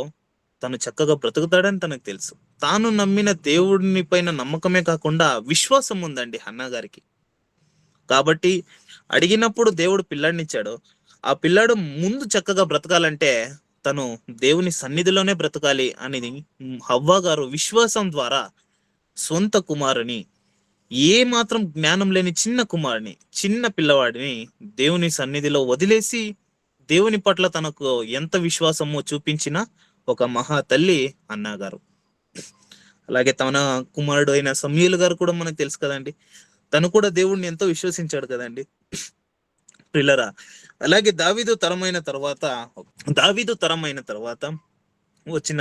తను చక్కగా బ్రతుకుతాడని తనకు తెలుసు. తాను నమ్మిన దేవుడిని పైన నమ్మకమే కాకుండా విశ్వాసం ఉందండి హన్నా గారికి. కాబట్టి అడిగినప్పుడు దేవుడు పిల్లాడినిచ్చాడు. ఆ పిల్లాడు ముందు చక్కగా బ్రతకాలంటే తను దేవుని సన్నిధిలోనే బ్రతకాలి అని హవ్వ గారు విశ్వాసం ద్వారా సొంత కుమారుని, ఏ మాత్రం జ్ఞానం లేని చిన్న కుమారుని, చిన్న పిల్లవాడిని దేవుని సన్నిధిలో వదిలేసి దేవుని పట్ల తనకు ఎంత విశ్వాసమో చూపించిన ఒక మహా తల్లి అన్నా గారు. అలాగే తన కుమారుడు అయిన సమూయేలు గారు కూడా మనకు తెలుసు కదండి, తను కూడా దేవుడిని ఎంతో విశ్వసించాడు కదండి పిల్లరా. అలాగే దావీదు తరమైన తర్వాత వచ్చిన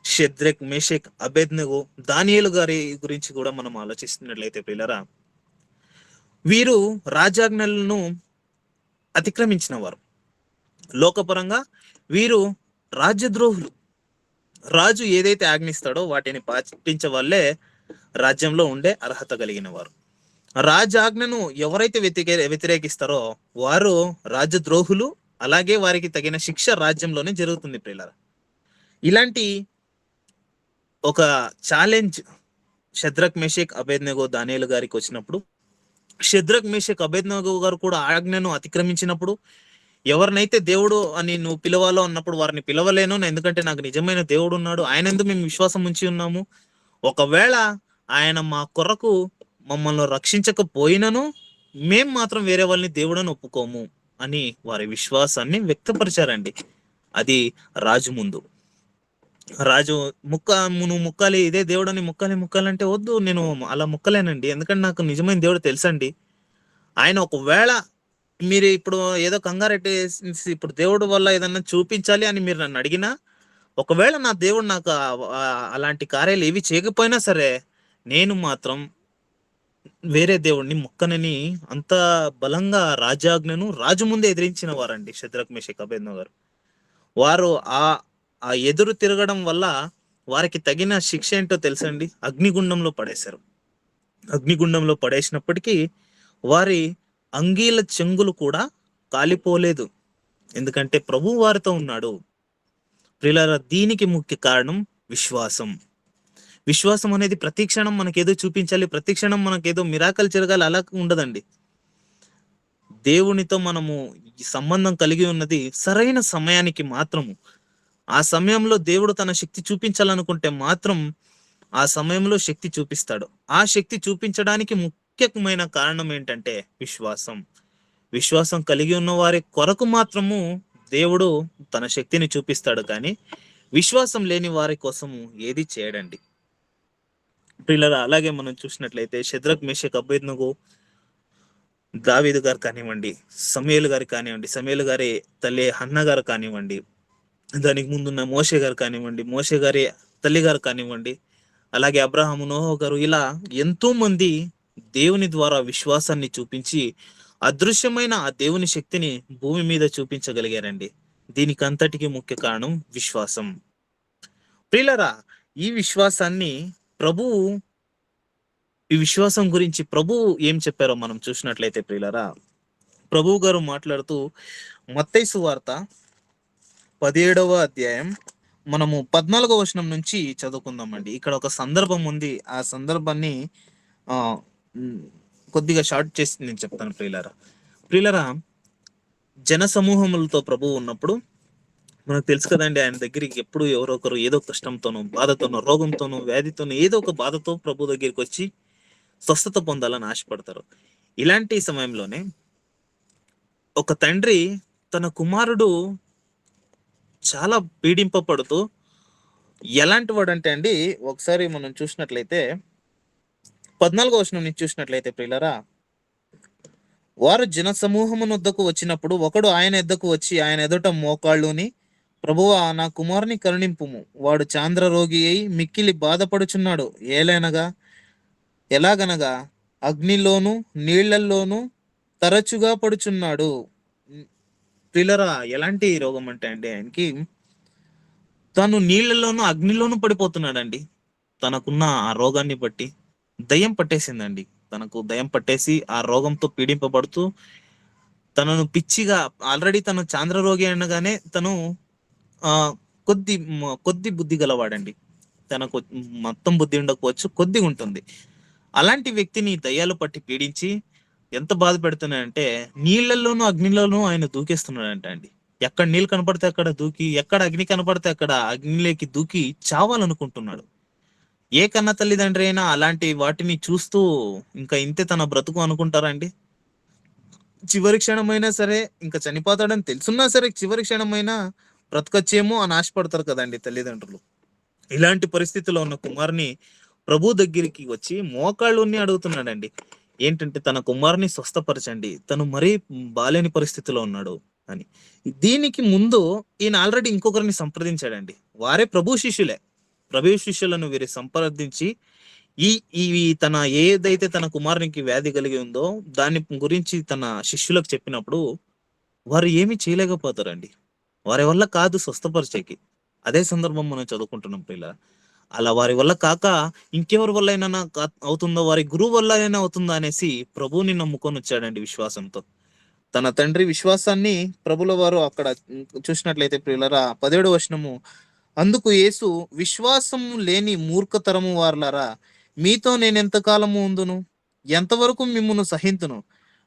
షద్రెక్, మేషక్, అబేద్నెగో, దానియేలు గారి గురించి కూడా మనం ఆలోచిస్తున్నట్లయితే పిల్లరా, వీరు రాజాజ్ఞలను అతిక్రమించిన వారు. లోకపరంగా వీరు రాజ్యద్రోహులు. రాజు ఏదైతే ఆజ్ఞిస్తాడో వాటిని పాటించే వాళ్ళే రాజ్యంలో ఉండే అర్హత కలిగిన వారు. రాజాజ్ఞను ఎవరైతే వ్యతిరేకిస్తారో వారు రాజద్రోహులు. అలాగే వారికి తగిన శిక్ష రాజ్యంలోనే జరుగుతుంది ప్రియులారా. ఇలాంటి ఒక ఛాలెంజ్ షద్రక్ మేషక్ అబేద్నెగో దానియేలు గారికి వచ్చినప్పుడు, షద్రక్ మేషక్ అబేద్నెగో గారు కూడా ఆజ్ఞను అతిక్రమించినప్పుడు, ఎవరినైతే దేవుడు అని నువ్వు పిలవాలో అన్నప్పుడు వారిని పిలవలేను, ఎందుకంటే నాకు నిజమైన దేవుడు ఉన్నాడు, ఆయన ఎందుకు మేము విశ్వాసం ఉంచి ఉన్నాము, ఒకవేళ ఆయన మా కొరకు మమ్మల్ని రక్షించకపోయినను మేం మాత్రం వేరే వాళ్ళని దేవుడని ఒప్పుకోము అని వారి విశ్వాసాన్ని వ్యక్తపరిచారండి. అది రాజు ముందు. రాజు నువ్వు ముక్కాలి, ఇదే దేవుడని ముక్కాలంటే వద్దు, నేను అలా ముక్కలేనండి, ఎందుకంటే నాకు నిజమైన దేవుడు తెలుసండి. ఆయన ఒకవేళ మీరు ఇప్పుడు ఏదో కంగారెట్టి ఇప్పుడు దేవుడు వల్ల ఏదన్నా చూపించాలి అని మీరు నన్ను అడిగినా, ఒకవేళ నా దేవుడు నాకు అలాంటి కార్యాలు ఏవి చేయకపోయినా సరే నేను మాత్రం వేరే దేవుడిని మొక్కనని అంత బలంగా రాజాజ్ఞను రాజు ముందే ఎదిరించిన వారండి షద్రక్ మేషక్ అబేద్నెగో గారు. వారు ఆ ఆ ఎదురు తిరగడం వల్ల వారికి తగిన శిక్ష ఏంటో తెలుసండి, అగ్నిగుండంలో పడేశారు. అగ్నిగుండంలో పడేసినప్పటికీ వారి అంగీల చెంగులు కూడా కాలిపోలేదు, ఎందుకంటే ప్రభు వారితో ఉన్నాడు. ప్రియులారా, దీనికి ముఖ్య కారణం విశ్వాసం. విశ్వాసం అనేది ప్రతి క్షణం మనకేదో చూపించాలి, ప్రతి క్షణం మనకేదో మిరాకల్ జరగాలి అలా ఉండదండి. దేవునితో మనము ఈ సంబంధం కలిగి ఉన్నది సరైన సమయానికి మాత్రము. ఆ సమయంలో దేవుడు తన శక్తి చూపించాలనుకుంటే మాత్రం ఆ సమయంలో శక్తి చూపిస్తాడు. ఆ శక్తి చూపించడానికి ముఖ్యమైన కారణం ఏంటంటే విశ్వాసం. విశ్వాసం కలిగి ఉన్న వారి కొరకు మాత్రము దేవుడు తన శక్తిని చూపిస్తాడు, కానీ విశ్వాసం లేని వారి కోసము ఏది చేయడండి. ప్రియులారా, అలాగే మనం చూసినట్లయితే షద్రక్ మేషక్ అబేద్నెగో దావీదు గారు కానివ్వండి, సమూయేలు గారు కానివ్వండి, సమూయేలు గారి తల్లి హన్న గారు కానివ్వండి, దానికి ముందున్న మోషే గారు కానివ్వండి, మోషే గారి తల్లి గారు కానివ్వండి, అలాగే అబ్రహాము, నోహో గారు, ఇలా ఎంతో మంది దేవుని ద్వారా విశ్వాసాన్ని చూపించి అదృశ్యమైన ఆ దేవుని శక్తిని భూమి మీద చూపించగలిగారండి. దీనికి అంతటికి ముఖ్య కారణం విశ్వాసం. ప్రియులారా, ఈ విశ్వాసాన్ని ఈ విశ్వాసం గురించి ప్రభువు ఏం చెప్పారో మనం చూసినట్లయితే ప్రియులారా, ప్రభువు గారు మాట్లాడుతూ మత్తయి సువార్త 17వ అధ్యాయం మనము 14వ వచనం నుంచి చదువుకుందామండి. ఇక్కడ ఒక సందర్భం ఉంది, ఆ సందర్భాన్ని కొద్దిగా షార్ట్ చేసి నేను చెప్తాను. ప్రియులారా, జన సమూహములతో ప్రభువు ఉన్నప్పుడు మనకు తెలుసు కదండి, ఆయన దగ్గరికి ఎప్పుడు ఎవరో ఒకరు ఏదో కష్టంతోనో, బాధతోనో, రోగంతోనో, వ్యాధితోనో, ఏదో ఒక బాధతో ప్రభు దగ్గరికి వచ్చి స్వస్థత పొందాలని ఆశపడతారు. ఇలాంటి సమయంలోనే ఒక తండ్రి తన కుమారుడు చాలా పీడింపబడుతూ ఎలాంటి వాడంటే అండి, ఒకసారి మనం చూసినట్లయితే 14వ వచనం నుంచి చూసినట్లయితే ప్రియులారా, వారు జన సమూహమును వద్దకు వచ్చినప్పుడు ఒకడు ఆయన ఎద్దకు వచ్చి ఆయన ఎదుట మోకాళ్ళుని, ప్రభువా, నా కుమారుని కరుణింపుము, వాడు చాంద్ర రోగి అయి మిక్కిలి బాధపడుచున్నాడు, ఎలాగనగా అగ్నిలోను నీళ్లల్లోనూ తరచుగా పడుచున్నాడు. ప్రియులారా, ఎలాంటి రోగం అంటే అండి, ఆయనకి తను నీళ్లలోనూ అగ్నిలోనూ పడిపోతున్నాడండి. తనకున్న ఆ రోగాన్ని బట్టి దయ్యం పట్టేసిందండి. తనకు దయ్యం పట్టేసి ఆ రోగంతో పీడింపబడుతూ తనను పిచ్చిగా, ఆల్రెడీ తను చాంద్ర రోగి అనగానే తను కొద్ది బుద్ధి గలవాడండి. తనకు మొత్తం బుద్ధి ఉండకపోవచ్చు, కొద్దిగా ఉంటుంది. అలాంటి వ్యక్తిని దయ్యాలు పట్టి పీడించి ఎంత బాధ పెడుతున్నాయంటే నీళ్లలోనూ అగ్నిలోనూ ఆయన దూకేస్తున్నాడంట అండి. ఎక్కడ నీళ్ళు కనపడితే అక్కడ దూకి, ఎక్కడ అగ్ని కనపడితే అక్కడ అగ్నిలోకి దూకి చావాలనుకుంటున్నాడు. ఏ కన్న తల్లిదండ్రి అయినా అలాంటి వాటిని చూస్తూ ఇంకా ఇంతే తన బ్రతుకు అనుకుంటారండి? చివరి క్షణమైనా సరే, ఇంకా చనిపోతాడని తెలుసున్నా సరే చివరి క్షణమైనా బ్రతకొచ్చేమో అని ఆశపడతారు కదండి తల్లిదండ్రులు. ఇలాంటి పరిస్థితిలో ఉన్న కుమారుని ప్రభు దగ్గరికి వచ్చి మోకాళ్ళుని అడుగుతున్నాడండి, ఏంటంటే తన కుమారుని స్వస్థపరచండి, తను మరీ బాలేని పరిస్థితిలో ఉన్నాడు అని. దీనికి ముందు ఈయన ఆల్రెడీ ఇంకొకరిని సంప్రదించాడండి. వారే ప్రభు శిష్యులను వీరి సంప్రదించి తన ఏదైతే తన కుమారునికి వ్యాధి కలిగి ఉందో దాని గురించి తన శిష్యులకు చెప్పినప్పుడు వారు ఏమీ చేయలేకపోతారండి. వారి వల్ల కాదు స్వస్థపరిచేకి. అదే సందర్భం మనం చదువుకుంటున్నాం ప్రియులారా. అలా వారి వల్ల కాక ఇంకెవరి వల్ల అయినా అవుతుందో, వారి గురువు వల్ల అయినా అవుతుందా అనేసి ప్రభువుని నమ్ముకొని వచ్చాడండి విశ్వాసంతో. తన తండ్రి విశ్వాసాన్ని ప్రభుల వారు అక్కడ చూసినట్లయితే ప్రియులారా 17వ వచనము, అందుకు యేసు, విశ్వాసము లేని మూర్ఖతరము వారలారా, మీతో నేనెంత కాలము ఉందును, ఎంతవరకు మిమ్మును సహింతును,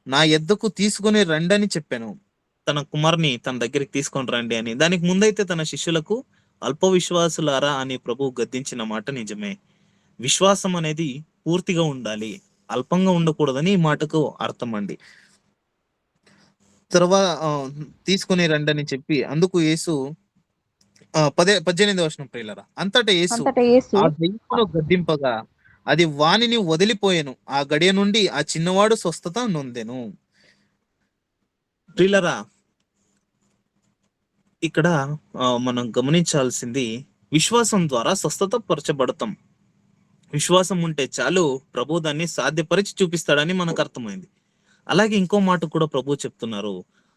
నా యొద్దకు తీసుకొని రండని చెప్పాను. తన కుమార్ని తన దగ్గరికి తీసుకొని రండి అని. దానికి ముందైతే తన శిష్యులకు అల్ప విశ్వాసులారా అని ప్రభువు గద్దించిన మాట నిజమే. విశ్వాసం అనేది పూర్తిగా ఉండాలి, అల్పంగా ఉండకూడదని ఈ మాటకు అర్థం అండి. తర్వాత తీసుకొని రండని చెప్పి అందుకు యేసు 18వ వచనం ప్రియులారా, అంతటా యేసు అంతటా యేసు ఆ దెయ్యమును గద్దింపగా అది వానిని వదిలిపోయెను. ఆ గడియ నుండి ఆ చిన్నవాడు స్వస్థత నొందెను. ప్రియులారా, ఇక్కడ మనం గమనించాల్సింది, విశ్వాసం ద్వారా స్వస్థత పరచబడతాం. విశ్వాసం ఉంటే చాలు, ప్రభు దాన్ని సాధ్యపరిచి చూపిస్తాడని మనకు అర్థమైంది. అలాగే ఇంకో మాట కూడా ప్రభు చెప్తున్నారు,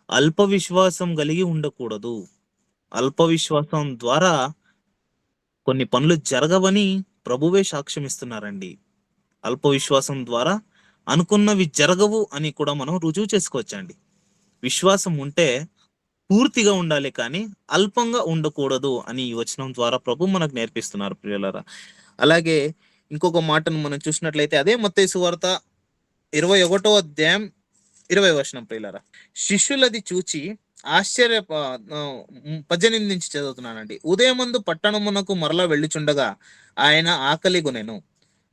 అల్ప విశ్వాసం కలిగి ఉండకూడదు. అల్ప విశ్వాసం ద్వారా కొన్ని పనులు జరగవని ప్రభువే సాక్ష్యం ఇస్తున్నారండి. అల్ప విశ్వాసం ద్వారా అనుకున్నవి జరగవు అని కూడా మనం రుజువు చేసుకోవచ్చండి. విశ్వాసం ఉంటే పూర్తిగా ఉండాలి, కానీ అల్పంగా ఉండకూడదు అని ఈ వచనం ద్వారా ప్రభు మనకు నేర్పిస్తున్నారు ప్రియులారా. అలాగే ఇంకొక మాటను మనం చూసినట్లయితే అదే మత్తయి సువార్త 21వ అధ్యాయం 20వ వచనం ప్రియులారా, శిష్యులది చూచి 18 నుంచి చదువుతున్నానండి. ఉదయమందు పట్టణమునకు మరలా వెళ్ళుచుండగా ఆయన ఆకలి గొనెను.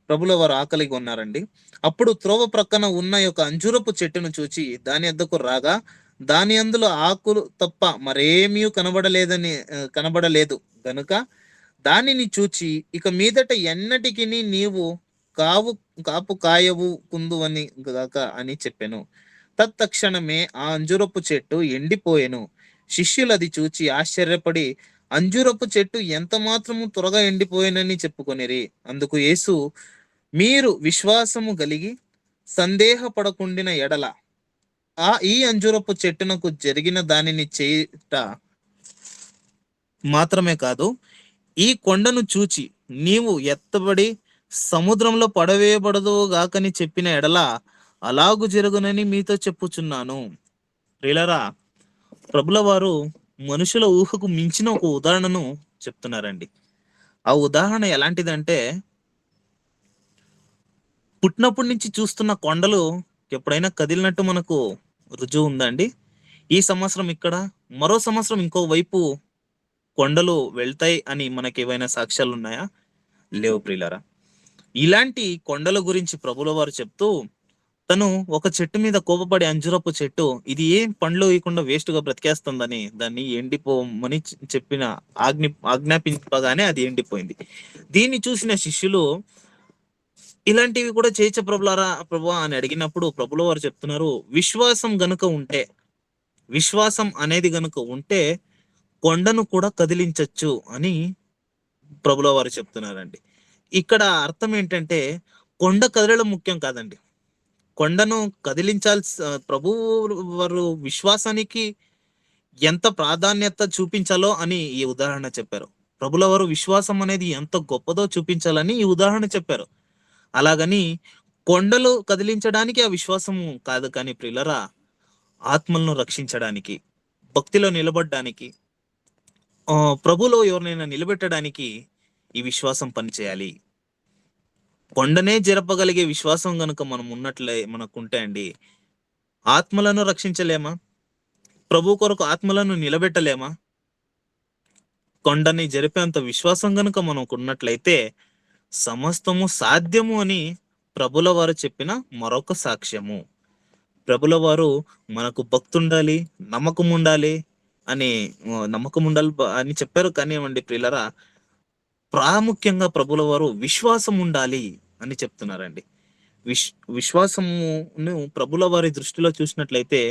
ప్రభుల వారు ఆకలి కొన్నారండి. అప్పుడు త్రోవ ప్రక్కన ఉన్న యొక్క అంజూరపు చెట్టును చూచి దాని వద్దకు రాగా దాని అందులో ఆకులు తప్ప మరేమీ కనబడలేదు గనుక దానిని చూచి, ఇక మీదట ఎన్నటికి నీవు కాపు కాయవు కుందువని గాక అని చెప్పెను. తత్క్షణమే ఆ అంజూరపు చెట్టు ఎండిపోయెను. శిష్యులది చూచి ఆశ్చర్యపడి అంజూరపు చెట్టు ఎంత మాత్రము త్వరగా ఎండిపోయేనని చెప్పుకొనిరి. అందుకు యేసు, మీరు విశ్వాసము కలిగి సందేహపడకుండిన ఎడల ఈ అంజూరపు చెట్టునకు జరిగిన దానిని చేయట మాత్రమే కాదు, ఈ కొండను చూచి నీవు ఎత్తబడి సముద్రంలో పడవేయబడదు గాకని చెప్పిన ఎడల అలాగు జరుగునని మీతో చెప్పుచున్నాను. ప్రియులారా, ప్రభుల వారు మనుషుల ఊహకు మించిన ఒక ఉదాహరణను చెప్తున్నారండి. ఆ ఉదాహరణ ఎలాంటిదంటే, పుట్టినప్పటి నుంచి చూస్తున్న కొండలు ఎప్పుడైనా కదిలినట్టు మనకు రుజువు ఉందండి? ఈ సంవత్సరం ఇక్కడ, మరో సంవత్సరం ఇంకో వైపు కొండలు వెళ్తాయి అని మనకి ఏవైనా సాక్ష్యాలు ఉన్నాయా? లేవు ప్రియులారా. ఇలాంటి కొండల గురించి ప్రభుల వారు చెప్తూ, తను ఒక చెట్టు మీద కోపపడి అంజురపు చెట్టు ఇది ఏం పండ్లు ఇవ్వకుండా వేస్ట్ గా బ్రతికేస్తుందని దాన్ని ఎండిపోమని ఆజ్ఞాపించగానే అది ఎండిపోయింది. దీన్ని చూసిన శిష్యులు ఇలాంటివి కూడా చేయొచ్చ ప్రభు అని అడిగినప్పుడు ప్రభుల వారు చెప్తున్నారు, విశ్వాసం అనేది గనుక ఉంటే కొండను కూడా కదిలించచ్చు అని ప్రభుల వారు చెప్తున్నారండి. ఇక్కడ అర్థం ఏంటంటే, కొండ కదలడం ముఖ్యం కాదండి, కొండను ప్రభువు వారు విశ్వాసానికి ఎంత ప్రాధాన్యత చూపించాలో అని ఈ ఉదాహరణ చెప్పారు. ప్రభుల వారు విశ్వాసం అనేది ఎంత గొప్పదో చూపించాలని ఈ ఉదాహరణ చెప్పారు. అలాగని కొండలు కదిలించడానికి ఆ విశ్వాసము కాదు, కానీ ప్రియులరా, ఆత్మలను రక్షించడానికి, భక్తిలో నిలబడడానికి, ప్రభులో ఎవరినైనా నిలబెట్టడానికి ఈ విశ్వాసం పనిచేయాలి. కొండనే జరపగలిగే విశ్వాసం గనుక మనకుంటే అండి, ఆత్మలను రక్షించలేమా? ప్రభు కొరకు ఆత్మలను నిలబెట్టలేమా? కొండని జరిపేంత విశ్వాసం గనుక మనకున్నట్లయితే సమస్తము సాధ్యము అని ప్రభుల వారు చెప్పిన మరొక సాక్ష్యము. ప్రభుల వారు మనకు భక్తి ఉండాలి, నమ్మకం ఉండాలి అని చెప్పారు. కానివ్వండి ప్రియులరా, ప్రాముఖ్యంగా ప్రభుల వారు విశ్వాసం ఉండాలి అని చెప్తున్నారండి. విశ్వాసమును ప్రభుల వారి దృష్టిలో చూసినట్లయితే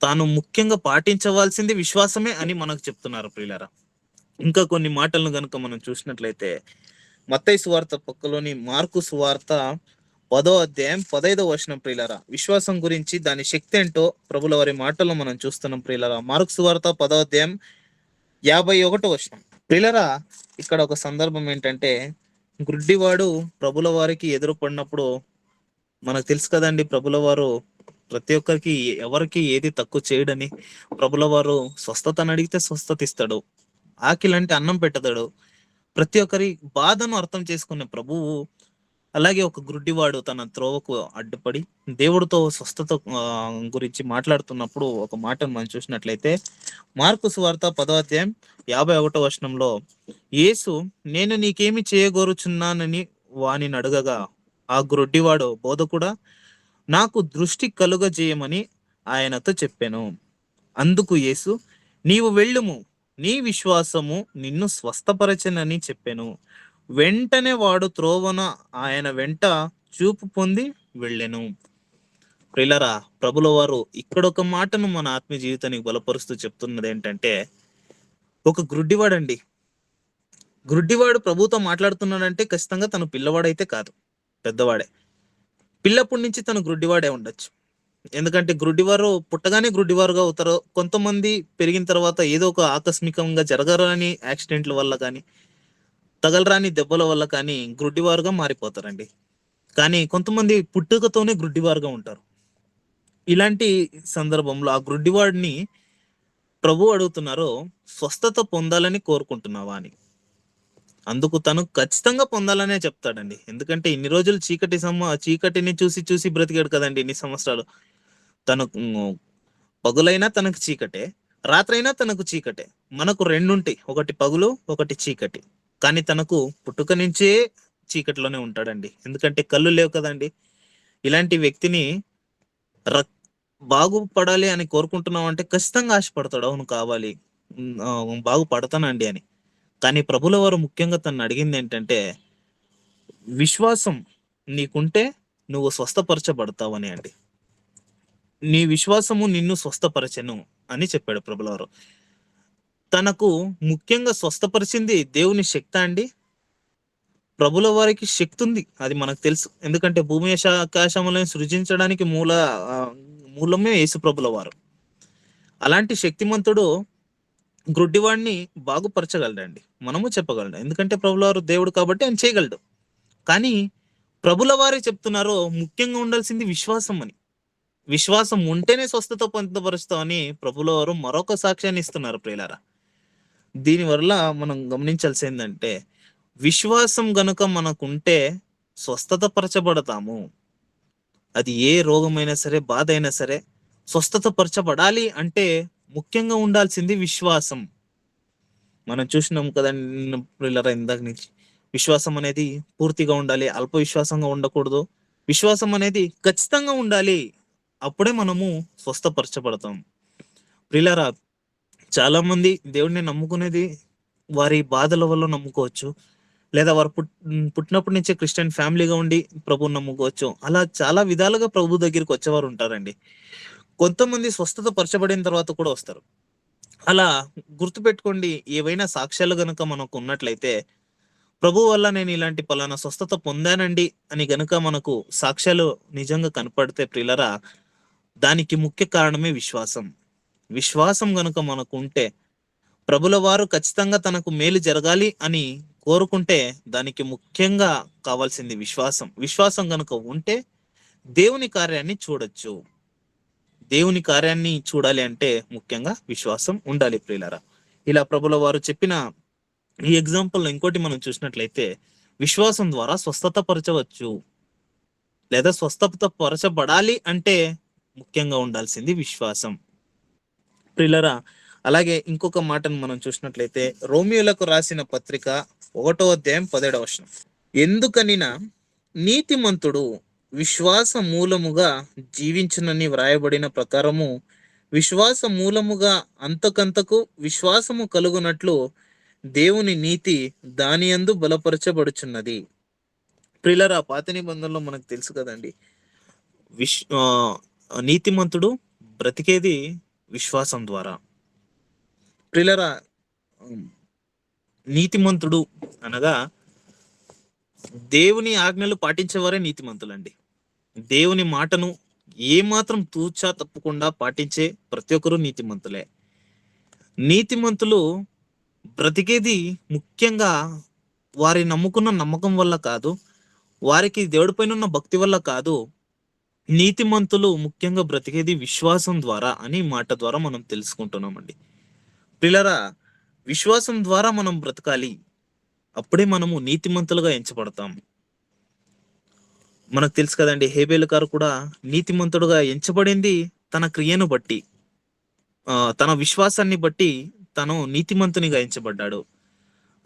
తాను ముఖ్యంగా పాటించవలసింది విశ్వాసమే అని మనకు చెప్తున్నారు ప్రియులారా. ఇంకా కొన్ని మాటలను గనుక మనం చూసినట్లయితే, మత్తయి సువార్త పక్కలోని మార్కు సువార్త 10వ అధ్యాయం 15వ వచనం ప్రియులారా. విశ్వాసం గురించి దాని శక్తి ఏంటో ప్రభుల వారి మాటల్లో మనం చూస్తున్నాం ప్రియులారా. మార్కు సువార్త 10వ అధ్యాయం 51వ వచనం. ప్రియులారా, ఇక్కడ ఒక సందర్భం ఏంటంటే, గుడ్డివాడు ప్రభుల వారికి ఎదురుపడినప్పుడు మనకు తెలుసు కదండి, ప్రభుల వారు ప్రతి ఒక్కరికి ఎవరికి ఏది తక్కువ చేయడని. ప్రభుల వారు స్వస్థతను అడిగితే స్వస్థత ఇస్తాడు, ఆకిలంటే అన్నం పెట్టతాడు. ప్రతి ఒక్కరి బాధను అర్థం చేసుకునే ప్రభువు అలాగే ఒక గుడ్డివాడు తన త్రోవకు అడ్డుపడి దేవుడితో స్వస్థత గురించి మాట్లాడుతున్నప్పుడు ఒక మాటను మనం చూసినట్లయితే, మార్కు సువార్త 10వ అధ్యాయం 51వ వచనంలో, యేసు నేను నీకేమి చేయగోరుచున్నానని వానిని అడగగా, ఆ గుడ్డివాడు, బోధకుడా, నాకు దృష్టి కలుగజేయమని ఆయనతో చెప్పాను. అందుకు యేసు, నీవు వెళ్ళుము, నీ విశ్వాసము నిన్ను స్వస్థపరచనని చెప్పాను. వెంటనే వాడు త్రోవన ఆయన వెంట చూపు పొంది వెళ్ళెను. ప్రియులారా, ప్రభుల వారు ఇక్కడ ఒక మాటను మన ఆత్మీయ జీవితానికి బలపరుస్తూ చెప్తున్నది ఏంటంటే, ఒక గుడ్డివాడండి, గుడ్డివాడు ప్రభుతో మాట్లాడుతున్నాడంటే ఖచ్చితంగా తను పిల్లవాడైతే కాదు, పెద్దవాడే. పిల్లప్పటి నుంచి తను గుడ్డివాడే ఉండొచ్చు. ఎందుకంటే గుడ్డివారు పుట్టగానే గుడ్డివారుగా అవుతారు. కొంతమంది పెరిగిన తర్వాత ఏదో ఒక ఆకస్మికంగా జరగరాని యాక్సిడెంట్ల వల్ల కానీ, తగలరాని దెబ్బల వల్ల కానీ గుడ్డివారుగా మారిపోతారండి. కానీ కొంతమంది పుట్టుకతోనే గుడ్డివారుగా ఉంటారు. ఇలాంటి సందర్భంలో ఆ గుడ్డివాడిని ప్రభు అడుగుతున్నారు, స్వస్థత పొందాలని కోరుకుంటున్నావా అని. అందుకు తను ఖచ్చితంగా పొందాలనే చెప్తాడండి. ఎందుకంటే ఇన్ని రోజులు చీకటిని చూసి చూసి బ్రతికాడు కదండి ఇన్ని సంవత్సరాలు. తను పగులైనా తనకు చీకటే, రాత్రైనా తనకు చీకటే. మనకు రెండుంటాయి, ఒకటి పగులు, ఒకటి చీకటి. కానీ తనకు పుట్టుక నుంచే చీకటిలోనే ఉంటాడండి. ఎందుకంటే కళ్ళు లేవు కదండి. ఇలాంటి వ్యక్తిని బాగుపడాలి అని కోరుకుంటున్నాం అంటే ఖచ్చితంగా ఆశపడతాడు, అవును కావాలి, బాగుపడతానండి అని. కానీ ప్రభుల వారు ముఖ్యంగా తను అడిగింది ఏంటంటే, విశ్వాసం నీకుంటే నువ్వు స్వస్థపరచబడతావని అండి. నీ విశ్వాసము నిన్ను స్వస్థపరచెను అని చెప్పాడు ప్రభుల వారు. తనకు ముఖ్యంగా స్వస్థపరిచింది దేవుని శక్తి అండి. ప్రభుల వారికి శక్తి ఉంది, అది మనకు తెలుసు. ఎందుకంటే భూమి ఆకాశములను సృజించడానికి మూలమే యేసు ప్రభుల వారు. అలాంటి శక్తిమంతుడు గుడ్డివాడిని బాగుపరచగలడండి, మనము చెప్పగలడు. ఎందుకంటే ప్రభుల వారు దేవుడు కాబట్టి ఆయన చేయగలడు. కానీ ప్రభుల వారే చెప్తున్నారు, ముఖ్యంగా ఉండాల్సింది విశ్వాసం అని. విశ్వాసం ఉంటేనే స్వస్థత పొందపరుస్తామని ప్రభుల వారు మరొక సాక్ష్యాన్ని ఇస్తున్నారు ప్రియులారా. దీనివల్ల మనం గమనించాల్సి ఏంటంటే, విశ్వాసం గనుక మనకుంటే స్వస్థత పరచబడతాము. అది ఏ రోగమైనా సరే, బాధ అయినా సరే, స్వస్థత పరచబడాలి అంటే ముఖ్యంగా ఉండాల్సింది విశ్వాసం. మనం చూసినాం కదండి ప్రియులారా ఇందాక నుంచి, విశ్వాసం అనేది పూర్తిగా ఉండాలి, అల్ప విశ్వాసంగా ఉండకూడదు. విశ్వాసం అనేది ఖచ్చితంగా ఉండాలి, అప్పుడే మనము స్వస్థపరచబడతాం. ప్రియులారా, చాలా మంది దేవుడిని నమ్ముకునేది వారి బాధల వల్ల నమ్ముకోవచ్చు, లేదా వారు పుట్టినప్పటి నుంచే క్రిస్టియన్ ఫ్యామిలీగా ఉండి ప్రభుని నమ్ముకోవచ్చు. అలా చాలా విధాలుగా ప్రభు దగ్గరికి వచ్చేవారు ఉంటారండి. కొంతమంది స్వస్థత పరచబడిన తర్వాత కూడా వస్తారు. అలా గుర్తుపెట్టుకోండి, ఏవైనా సాక్ష్యాలు గనుక మనకు ఉన్నట్లయితే, ప్రభు వల్ల నేను ఇలాంటి పలానా స్వస్థత పొందానండి అని గనుక మనకు సాక్ష్యాలు నిజంగా కనపడితే ప్రియులరా, దానికి ముఖ్య కారణమే విశ్వాసం. విశ్వాసం గనుక మనకు ఉంటే, ప్రభుల వారు ఖచ్చితంగా తనకు మేలు జరగాలి అని కోరుకుంటే, దానికి ముఖ్యంగా కావాల్సింది విశ్వాసం. విశ్వాసం గనుక ఉంటే దేవుని కార్యాన్ని చూడొచ్చు. దేవుని కార్యాన్ని చూడాలి అంటే ముఖ్యంగా విశ్వాసం ఉండాలి ప్రియులారా. ఇలా ప్రభుల వారు చెప్పిన ఈ ఎగ్జాంపుల్ ఇంకోటి మనం చూసినట్లయితే, విశ్వాసం ద్వారా స్వస్థత పరచవచ్చు, లేదా స్వస్థత పరచబడాలి అంటే ముఖ్యంగా ఉండాల్సింది విశ్వాసం ప్రియులారా. అలాగే ఇంకొక మాటను మనం చూసినట్లయితే, రోమియోలకు రాసిన పత్రిక 1వ అధ్యాయం 17వ వచనం. ఎందుకనినా నీతిమంతుడు విశ్వాస మూలముగా జీవించునని వ్రాయబడిన ప్రకారము, విశ్వాస మూలముగా అంతకంతకు విశ్వాసము కలుగునట్లు దేవుని నీతి దాని యందు బలపరచబడుచున్నది. ప్రియులారా, పాత నిబంధనలో మనకు తెలుసు కదండి, నీతిమంతుడు బ్రతికేది విశ్వాసం ద్వారా. ప్రియులారా, నీతిమంతుడు అనగా దేవుని ఆజ్ఞలు పాటించేవారే నీతిమంతులండి. దేవుని మాటను ఏమాత్రం తూచా తప్పకుండా పాటించే ప్రతి ఒక్కరూ నీతిమంతులే. నీతిమంతులు బ్రతికేది ముఖ్యంగా వారి నమ్ముకున్న నమ్మకం వల్ల కాదు, వారికి దేవుడి పైన ఉన్న భక్తి వల్ల కాదు. నీతిమంతులు ముఖ్యంగా బ్రతికేది విశ్వాసం ద్వారా అని మాట ద్వారా మనం తెలుసుకుంటున్నామండి. పిల్లరా, విశ్వాసం ద్వారా మనం బ్రతకాలి. అప్పుడే మనము నీతిమంతులుగా ఎంచబడతాం. మనకు తెలుసు కదండి, హేబేలు గారు కూడా నీతిమంతుడుగా ఎంచబడింది తన క్రియను బట్టి, తన విశ్వాసాన్ని బట్టి తను నీతిమంతునిగా ఎంచబడ్డాడు.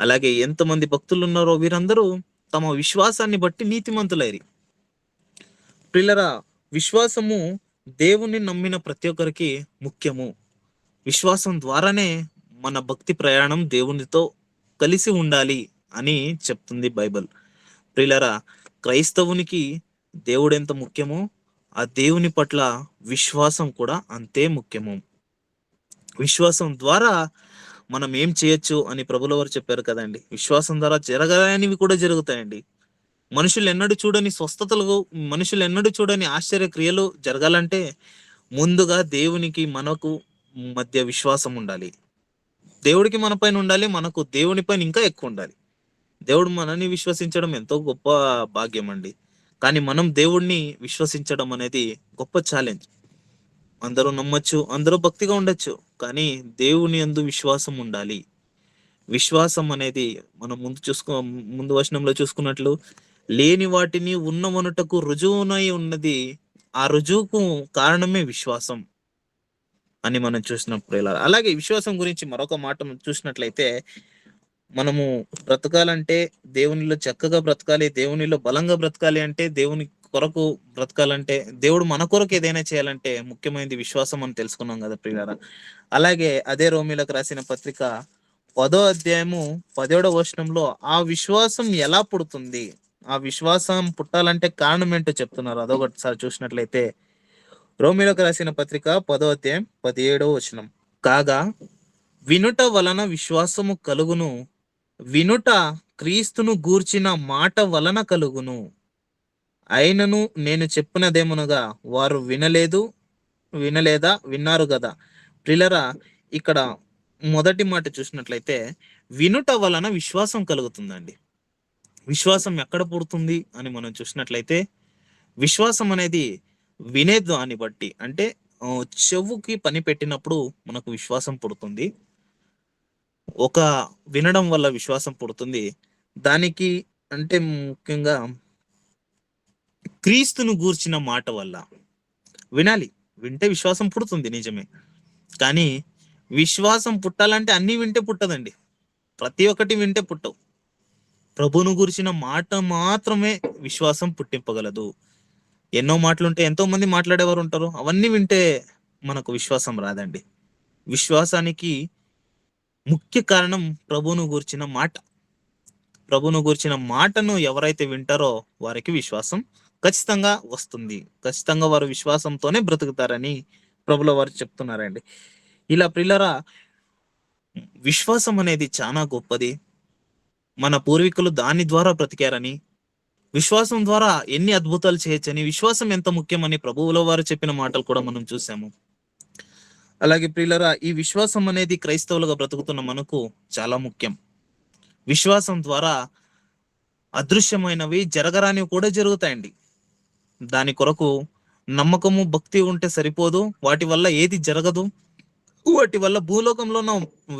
అలాగే ఎంతమంది భక్తులు ఉన్నారో వీరందరూ తమ విశ్వాసాన్ని బట్టి నీతిమంతులైరి. పిల్లరా, విశ్వాసము దేవుని నమ్మిన ప్రతి ఒక్కరికి ముఖ్యము. విశ్వాసం ద్వారానే మన భక్తి ప్రయాణం దేవునితో కలిసి ఉండాలి అని చెప్తుంది బైబిల్. ప్రియులరా, క్రైస్తవునికి దేవుడు ఎంత ముఖ్యమో ఆ దేవుని పట్ల విశ్వాసం కూడా అంతే ముఖ్యము. విశ్వాసం ద్వారా మనం ఏం చేయొచ్చు అని ప్రభుల వారు చెప్పారు కదండి. విశ్వాసం ద్వారా జరగలేనివి కూడా జరుగుతాయండి. మనుషులు ఎన్నడూ చూడని స్వస్థతలు, మనుషులు ఎన్నడూ చూడని ఆశ్చర్య క్రియలు జరగాలంటే ముందుగా దేవునికి మనకు మధ్య విశ్వాసం ఉండాలి. దేవుడికి మన పైన ఉండాలి, మనకు దేవుని పైన ఇంకా ఎక్కువ ఉండాలి. దేవుడు మనల్ని విశ్వసించడం ఎంతో గొప్ప భాగ్యం అండి. కానీ మనం దేవుడిని విశ్వసించడం అనేది గొప్ప ఛాలెంజ్. అందరూ నమ్మొచ్చు, అందరూ భక్తిగా ఉండొచ్చు, కానీ దేవుని యందు విశ్వాసం ఉండాలి. విశ్వాసం అనేది మనం ముందు వచనంలో చూసుకున్నట్లు, లేని వాటిని ఉన్నవనుటకు రుజువునై ఉన్నది, ఆ రుజువుకు కారణమే విశ్వాసం అని మనం చూసినప్పుడు. ఇలా అలాగే విశ్వాసం గురించి మరొక మాట చూసినట్లయితే, మనము బ్రతకాలంటే దేవునిలో చక్కగా బ్రతకాలి, దేవునిలో బలంగా బ్రతకాలి అంటే, దేవుని కొరకు బ్రతకాలంటే, దేవుడు మన కొరకు ఏదైనా చేయాలంటే ముఖ్యమైనది విశ్వాసం అని తెలుసుకున్నాం కదా ప్రియులారా. అలాగే అదే రోమీలకు రాసిన పత్రిక 10వ అధ్యాయము 17వ వచనంలో ఆ విశ్వాసం ఎలా పుడుతుంది, ఆ విశ్వాసం పుట్టాలంటే కారణం ఏంటో చెప్తున్నారు. అదొకటిసారి చూసినట్లయితే రోమీలకు రాసిన పత్రిక 10వ అధ్యాయం 17వ వచనం, కాగా వినుట వలన విశ్వాసము కలుగును, వినుట క్రీస్తును గూర్చిన మాట వలన కలుగును. అయినను నేను చెప్పినదేమనగా వారు వినలేదా, విన్నారు కదా. ప్రియులారా, ఇక్కడ మొదటి మాట చూసినట్లయితే వినుట వలన విశ్వాసం కలుగుతుందండి. విశ్వాసం ఎక్కడ పుడుతుంది అని మనం చూసినట్లయితే, విశ్వాసం అనేది వినే దాన్ని బట్టి, అంటే చెవుకి పని పెట్టినప్పుడు మనకు విశ్వాసం పుడుతుంది. ఒక వినడం వల్ల విశ్వాసం పుడుతుంది. దానికి అంటే ముఖ్యంగా క్రీస్తును గూర్చిన మాట వల్ల వినాలి. వింటే విశ్వాసం పుడుతుంది నిజమే, కానీ విశ్వాసం పుట్టాలంటే అన్ని వింటే పుట్టదండి. ప్రతి ఒక్కటి వింటే పుట్టవు. ప్రభువును గురించిన మాట మాత్రమే విశ్వాసం పుట్టింపగలదు. ఎన్నో మాటలుంటే ఎంతో మంది మాట్లాడేవారు ఉంటారు, అవన్నీ వింటే మనకు విశ్వాసం రాదండి. విశ్వాసానికి ముఖ్య కారణం ప్రభువును గురించిన మాట. ప్రభువును గురించిన మాటను ఎవరైతే వింటారో వారికి విశ్వాసం ఖచ్చితంగా వస్తుంది. ఖచ్చితంగా వారు విశ్వాసంతోనే బ్రతుకుతారని ప్రభుల వారు చెప్తున్నారండి. ఇలా ప్రియులారా, విశ్వాసం అనేది చాలా గొప్పది. మన పూర్వీకులు దాని ద్వారా బ్రతికారని, విశ్వాసం ద్వారా ఎన్ని అద్భుతాలు చేయొచ్చని, విశ్వాసం ఎంత ముఖ్యమని ప్రభువుల వారు చెప్పిన మాటలు కూడా మనం చూసాము. అలాగే ప్రియులారా, ఈ విశ్వాసం అనేది క్రైస్తవులుగా బ్రతుకుతున్న మనకు చాలా ముఖ్యం. విశ్వాసం ద్వారా అదృశ్యమైనవి జరగరానివి కూడా జరుగుతాయండి. దాని కొరకు నమ్మకము, భక్తి ఉంటే సరిపోదు. వాటి వల్ల ఏది జరగదు. వాటి వల్ల భూలోకంలో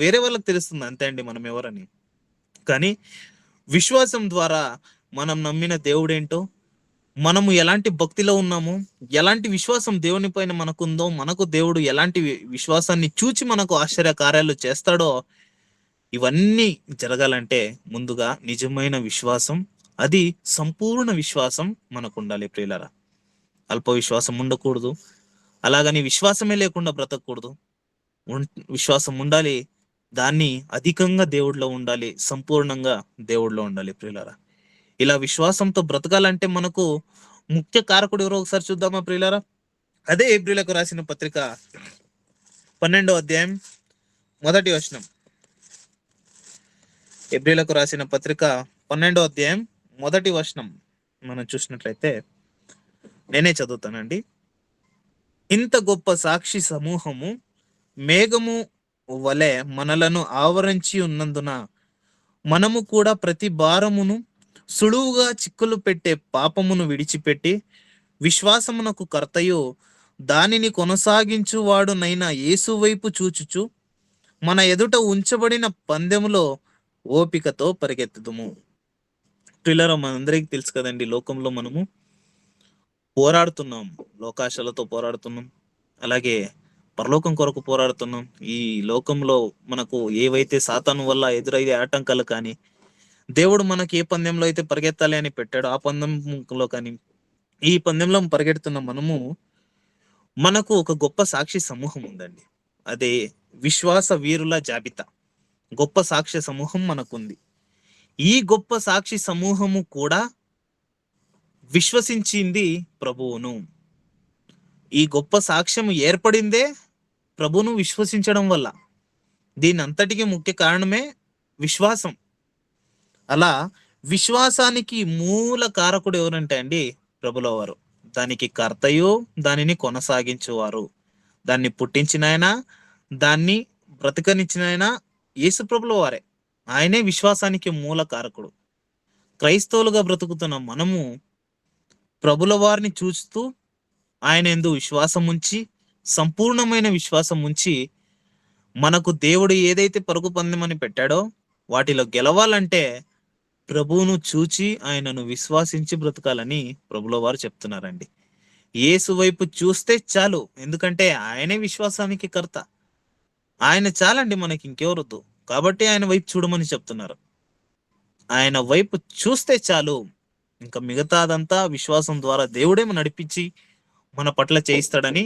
వేరే వాళ్ళకి తెలుస్తుంది అంతే అండి మనం ఎవరని. కానీ విశ్వాసం ద్వారా మనం నమ్మిన దేవుడేంటో, మనము ఎలాంటి భక్తిలో ఉన్నాము, ఎలాంటి విశ్వాసం దేవుని పైన మనకుందో, మనకు దేవుడు ఎలాంటి విశ్వాసాన్ని చూచి మనకు ఆశ్చర్య కార్యాలు చేస్తాడో, ఇవన్నీ జరగాలంటే ముందుగా నిజమైన విశ్వాసం, అది సంపూర్ణ విశ్వాసం మనకు ఉండాలి ప్రియులారా. అల్ప విశ్వాసం ఉండకూడదు, అలాగని విశ్వాసమే లేకుండా బ్రతకూడదు. విశ్వాసం ఉండాలి, దాన్ని అధికంగా దేవుడిలో ఉండాలి, సంపూర్ణంగా దేవుడిలో ఉండాలి ప్రియులారా. ఇలా విశ్వాసంతో బ్రతకాలంటే మనకు ముఖ్య కారకుడు ఎవరో ఒకసారి చూద్దామా ప్రియులారా. అదే హెబ్రీయులకు రాసిన పత్రిక 12వ అధ్యాయం 1వ వచనం. హెబ్రీయులకు రాసిన పత్రిక 12వ అధ్యాయం 1వ వచనం మనం చూసినట్లయితే, నేనే చదువుతానండి. ఇంత గొప్ప సాక్షి సమూహము మేఘము వలె మనలను ఆవరించి ఉన్నందున మనము కూడా ప్రతి భారమును సులువుగా చిక్కులు పెట్టే పాపమును విడిచిపెట్టి విశ్వాసమునకు కర్తయు దానిని కొనసాగించువాడునైన యేసు వైపు చూచుచు మన ఎదుట ఉంచబడిన పందెములో ఓపికతో పరిగెత్తుదుము. పిల్లరా, మనందరికీ తెలుసు కదండి, లోకంలో మనము పోరాడుతున్నాం, లోకాశలతో పోరాడుతున్నాం, అలాగే పరలోకం కొరకు పోరాడుతున్నాం. ఈ లోకంలో మనకు ఏవైతే సాతాను వల్ల ఎదురయ్యే ఆటంకాలు కానీ, దేవుడు మనకి ఏ పందెంలో అయితే పరిగెత్తాలి అని పెట్టాడో ఆ పందెంలో కానీ, ఈ పందెంలో పరిగెడుతున్న మనకు ఒక గొప్ప సాక్షి సమూహం ఉందండి. అదే విశ్వాస వీరుల జాబితా. గొప్ప సాక్ష్య సమూహం మనకుంది. ఈ గొప్ప సాక్షి సమూహము కూడా విశ్వసించింది ప్రభువును. ఈ గొప్ప సాక్ష్యం ఏర్పడిందే ప్రభువును విశ్వసించడం వల్ల. దీని అంతటికి ముఖ్య కారణమే విశ్వాసం. అలా విశ్వాసానికి మూల కారకుడు ఎవరంటే అండి, ప్రభుల వారు. దానికి కర్తయు దానిని కొనసాగించువారు. దాన్ని పుట్టించిన ఆయన, దాన్ని బ్రతకనిచ్చిన ఆయన యేసు ప్రభుల వారే. ఆయనే విశ్వాసానికి మూల కారకుడు. క్రైస్తవులుగా బ్రతుకుతున్న మనము ప్రభుల వారిని చూస్తూ ఆయన యందు విశ్వాసం ఉంచి, సంపూర్ణమైన విశ్వాసం ఉంచి, మనకు దేవుడు ఏదైతే పరుగు పందెమని పెట్టాడో వాటిలో గెలవాలంటే ప్రభువును చూచి ఆయనను విశ్వాసించి బ్రతకాలని ప్రభుల వారు చెప్తున్నారండి. యేసు వైపు చూస్తే చాలు, ఎందుకంటే ఆయనే విశ్వాసానికి కర్త. ఆయన చాలండి, మనకి ఇంకెవరొద్దు. కాబట్టి ఆయన వైపు చూడమని చెప్తున్నారు. ఆయన వైపు చూస్తే చాలు, ఇంకా మిగతాదంతా విశ్వాసం ద్వారా దేవుడే నడిపించి మన పట్ల చేయిస్తాడని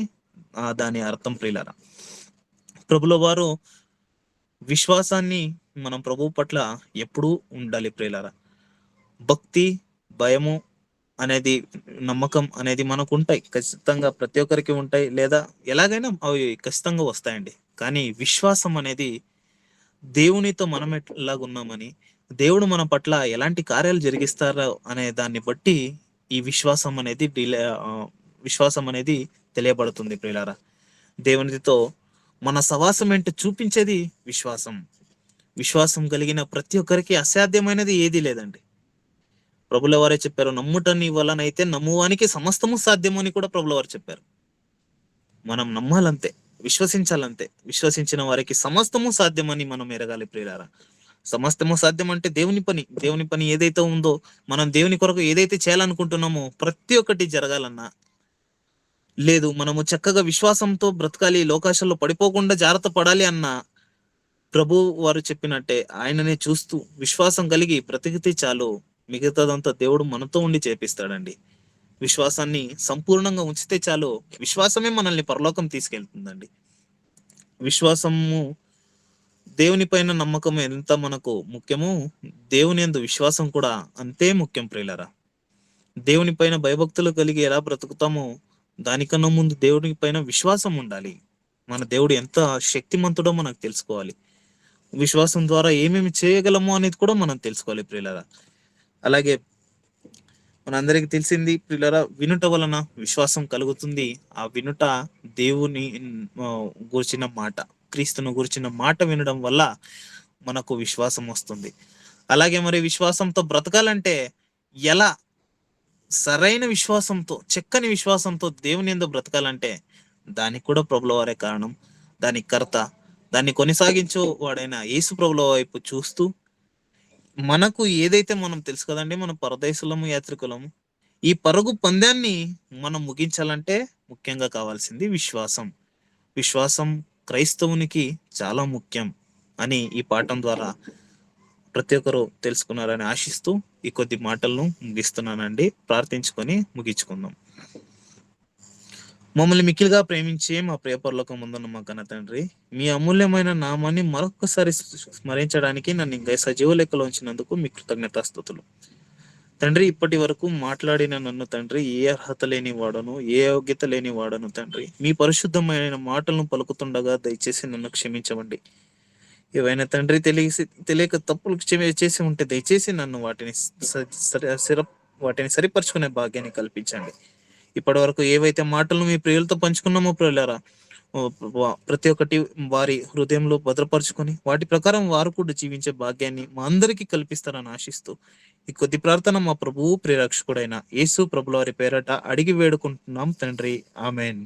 దాని అర్థం. ప్రియులారా, ప్రభుల వారు విశ్వాసాన్ని మనం ప్రభు పట్ల ఎప్పుడూ ఉండాలి. ప్రియులారా, భక్తి, భయము అనేది, నమ్మకం అనేది మనకు ఉంటాయి, ఖచ్చితంగా ప్రతి ఒక్కరికి ఉంటాయి, లేదా ఎలాగైనా అవి ఖచ్చితంగా వస్తాయండి. కానీ విశ్వాసం అనేది దేవునితో మనం ఎలాగున్నామని, దేవుడు మన పట్ల ఎలాంటి కార్యాలు జరిగిస్తారో అనే దాన్ని బట్టి ఈ విశ్వాసం అనేది తెలియబడుతుంది. ప్రియులారా, దేవునితో మన సవాసం ఏంటో చూపించేది విశ్వాసం. విశ్వాసం కలిగిన ప్రతి ఒక్కరికి అసాధ్యమైనది ఏదీ లేదండి. ప్రభుల వారే చెప్పారు, నమ్ముట నీ వలనైతే నమ్మువానికి సమస్తము సాధ్యము అని కూడా ప్రభుల వారు చెప్పారు. మనం నమ్మాలంతే, విశ్వసించాలంతే. విశ్వసించిన వారికి సమస్తము సాధ్యమని మనం ఎరగాలి. ప్రియులారా, సమస్తము సాధ్యం అంటే దేవుని పని ఏదైతే ఉందో, మనం దేవుని కొరకు ఏదైతే చేయాలనుకుంటున్నామో ప్రతి ఒక్కటి జరగాలన్నా, లేదు మనము చక్కగా విశ్వాసంతో బ్రతకాలి, లోకాశల్లో పడిపోకుండా జాగ్రత్త పడాలి అన్న ప్రభు వారు చెప్పినట్టే ఆయననే చూస్తూ విశ్వాసం కలిగి బ్రతికితే చాలు, మిగతాదంతా దేవుడు మనతో ఉండి చేపిస్తాడండి. విశ్వాసాన్ని సంపూర్ణంగా ఉంచితే చాలు, విశ్వాసమే మనల్ని పరలోకం తీసుకెళ్తుందండి. విశ్వాసము, దేవుని పైన నమ్మకం ఎంత మనకు ముఖ్యమో దేవుని యందు విశ్వాసం కూడా అంతే ముఖ్యం. ప్రియులారా, దేవుని పైన భయభక్తులు కలిగి ఎలా బ్రతుకుతామో దానికన్నా ముందు దేవుని పైన విశ్వాసం ఉండాలి. మన దేవుడు ఎంత శక్తిమంతుడో మనకు తెలుసుకోవాలి. విశ్వాసం ద్వారా ఏమేమి చేయగలమో అనేది కూడా మనం తెలుసుకోవాలి. ప్రియులారా, అలాగే మనందరికి తెలిసింది ప్రియులారా, వినుట వలన విశ్వాసం కలుగుతుంది. ఆ వినుట దేవుని గురించిన మాట, క్రీస్తును గురించిన మాట వినడం వల్ల మనకు విశ్వాసం వస్తుంది. అలాగే మరి విశ్వాసంతో బ్రతకాలంటే ఎలా, సరైన విశ్వాసంతో, చక్కని విశ్వాసంతో దేవుని యందు బ్రతకాలంటే దానికి కూడా ప్రభుల వారే కారణం. దానికి కర్త, దాన్ని కొనసాగించు వాడైన యేసు ప్రభుల వైపు చూస్తూ, మనకు ఏదైతే మనం తెలుసు కదండి, మనం పరదేశులము, యాత్రికులము. ఈ పరుగు పందాన్ని మనం ముగించాలంటే ముఖ్యంగా కావాల్సింది విశ్వాసం. విశ్వాసం క్రైస్తవునికి చాలా ముఖ్యం అని ఈ పాఠం ద్వారా ప్రతి ఒక్కరు తెలుసుకున్నారని ఆశిస్తూ ఈ కొద్ది మాటలను ముగిస్తున్నానండి. ప్రార్థించుకొని ముగించుకుందాం. మమ్మల్ని మిక్కిలిగా ప్రేమించే మా ప్రియ పరలోకం ముందున్న మా కన్న తండ్రి, మీ అమూల్యమైన నామాన్ని మరొకసారి స్మరించడానికి నన్ను ఇంకా సజీవ లెక్కలో ఉంచినందుకు మీ కృతజ్ఞతాస్తుతులు. తండ్రి, ఇప్పటి వరకు మాట్లాడిన నన్ను తండ్రి ఏ అర్హత లేని వాడను, ఏ యోగ్యత లేని వాడను తండ్రి. మీ పరిశుద్ధమైన మాటలను పలుకుతుండగా దయచేసి నన్ను క్షమించవండి. ఏవైనా తండ్రి తెలియక తప్పులు చేసి ఉంటే దయచేసి నన్ను వాటిని సరిపరుచుకునే భాగ్యాన్ని కల్పించండి. ఇప్పటి వరకు ఏవైతే మాటలు మీ ప్రియులతో పంచుకున్నామో ప్రియులారా, ప్రతి ఒక్కటి వారి హృదయంలో భద్రపరుచుకొని వాటి ప్రకారం వారు కూడా జీవించే భాగ్యాన్ని మా అందరికీ కల్పిస్తారని ఆశిస్తూ ఈ కొద్ది ప్రార్థన మా ప్రభువు ప్రియరక్షకుడైన యేసు ప్రభుల వారి పేరట అడిగి వేడుకుంటున్నాం తండ్రి. ఆమెన్.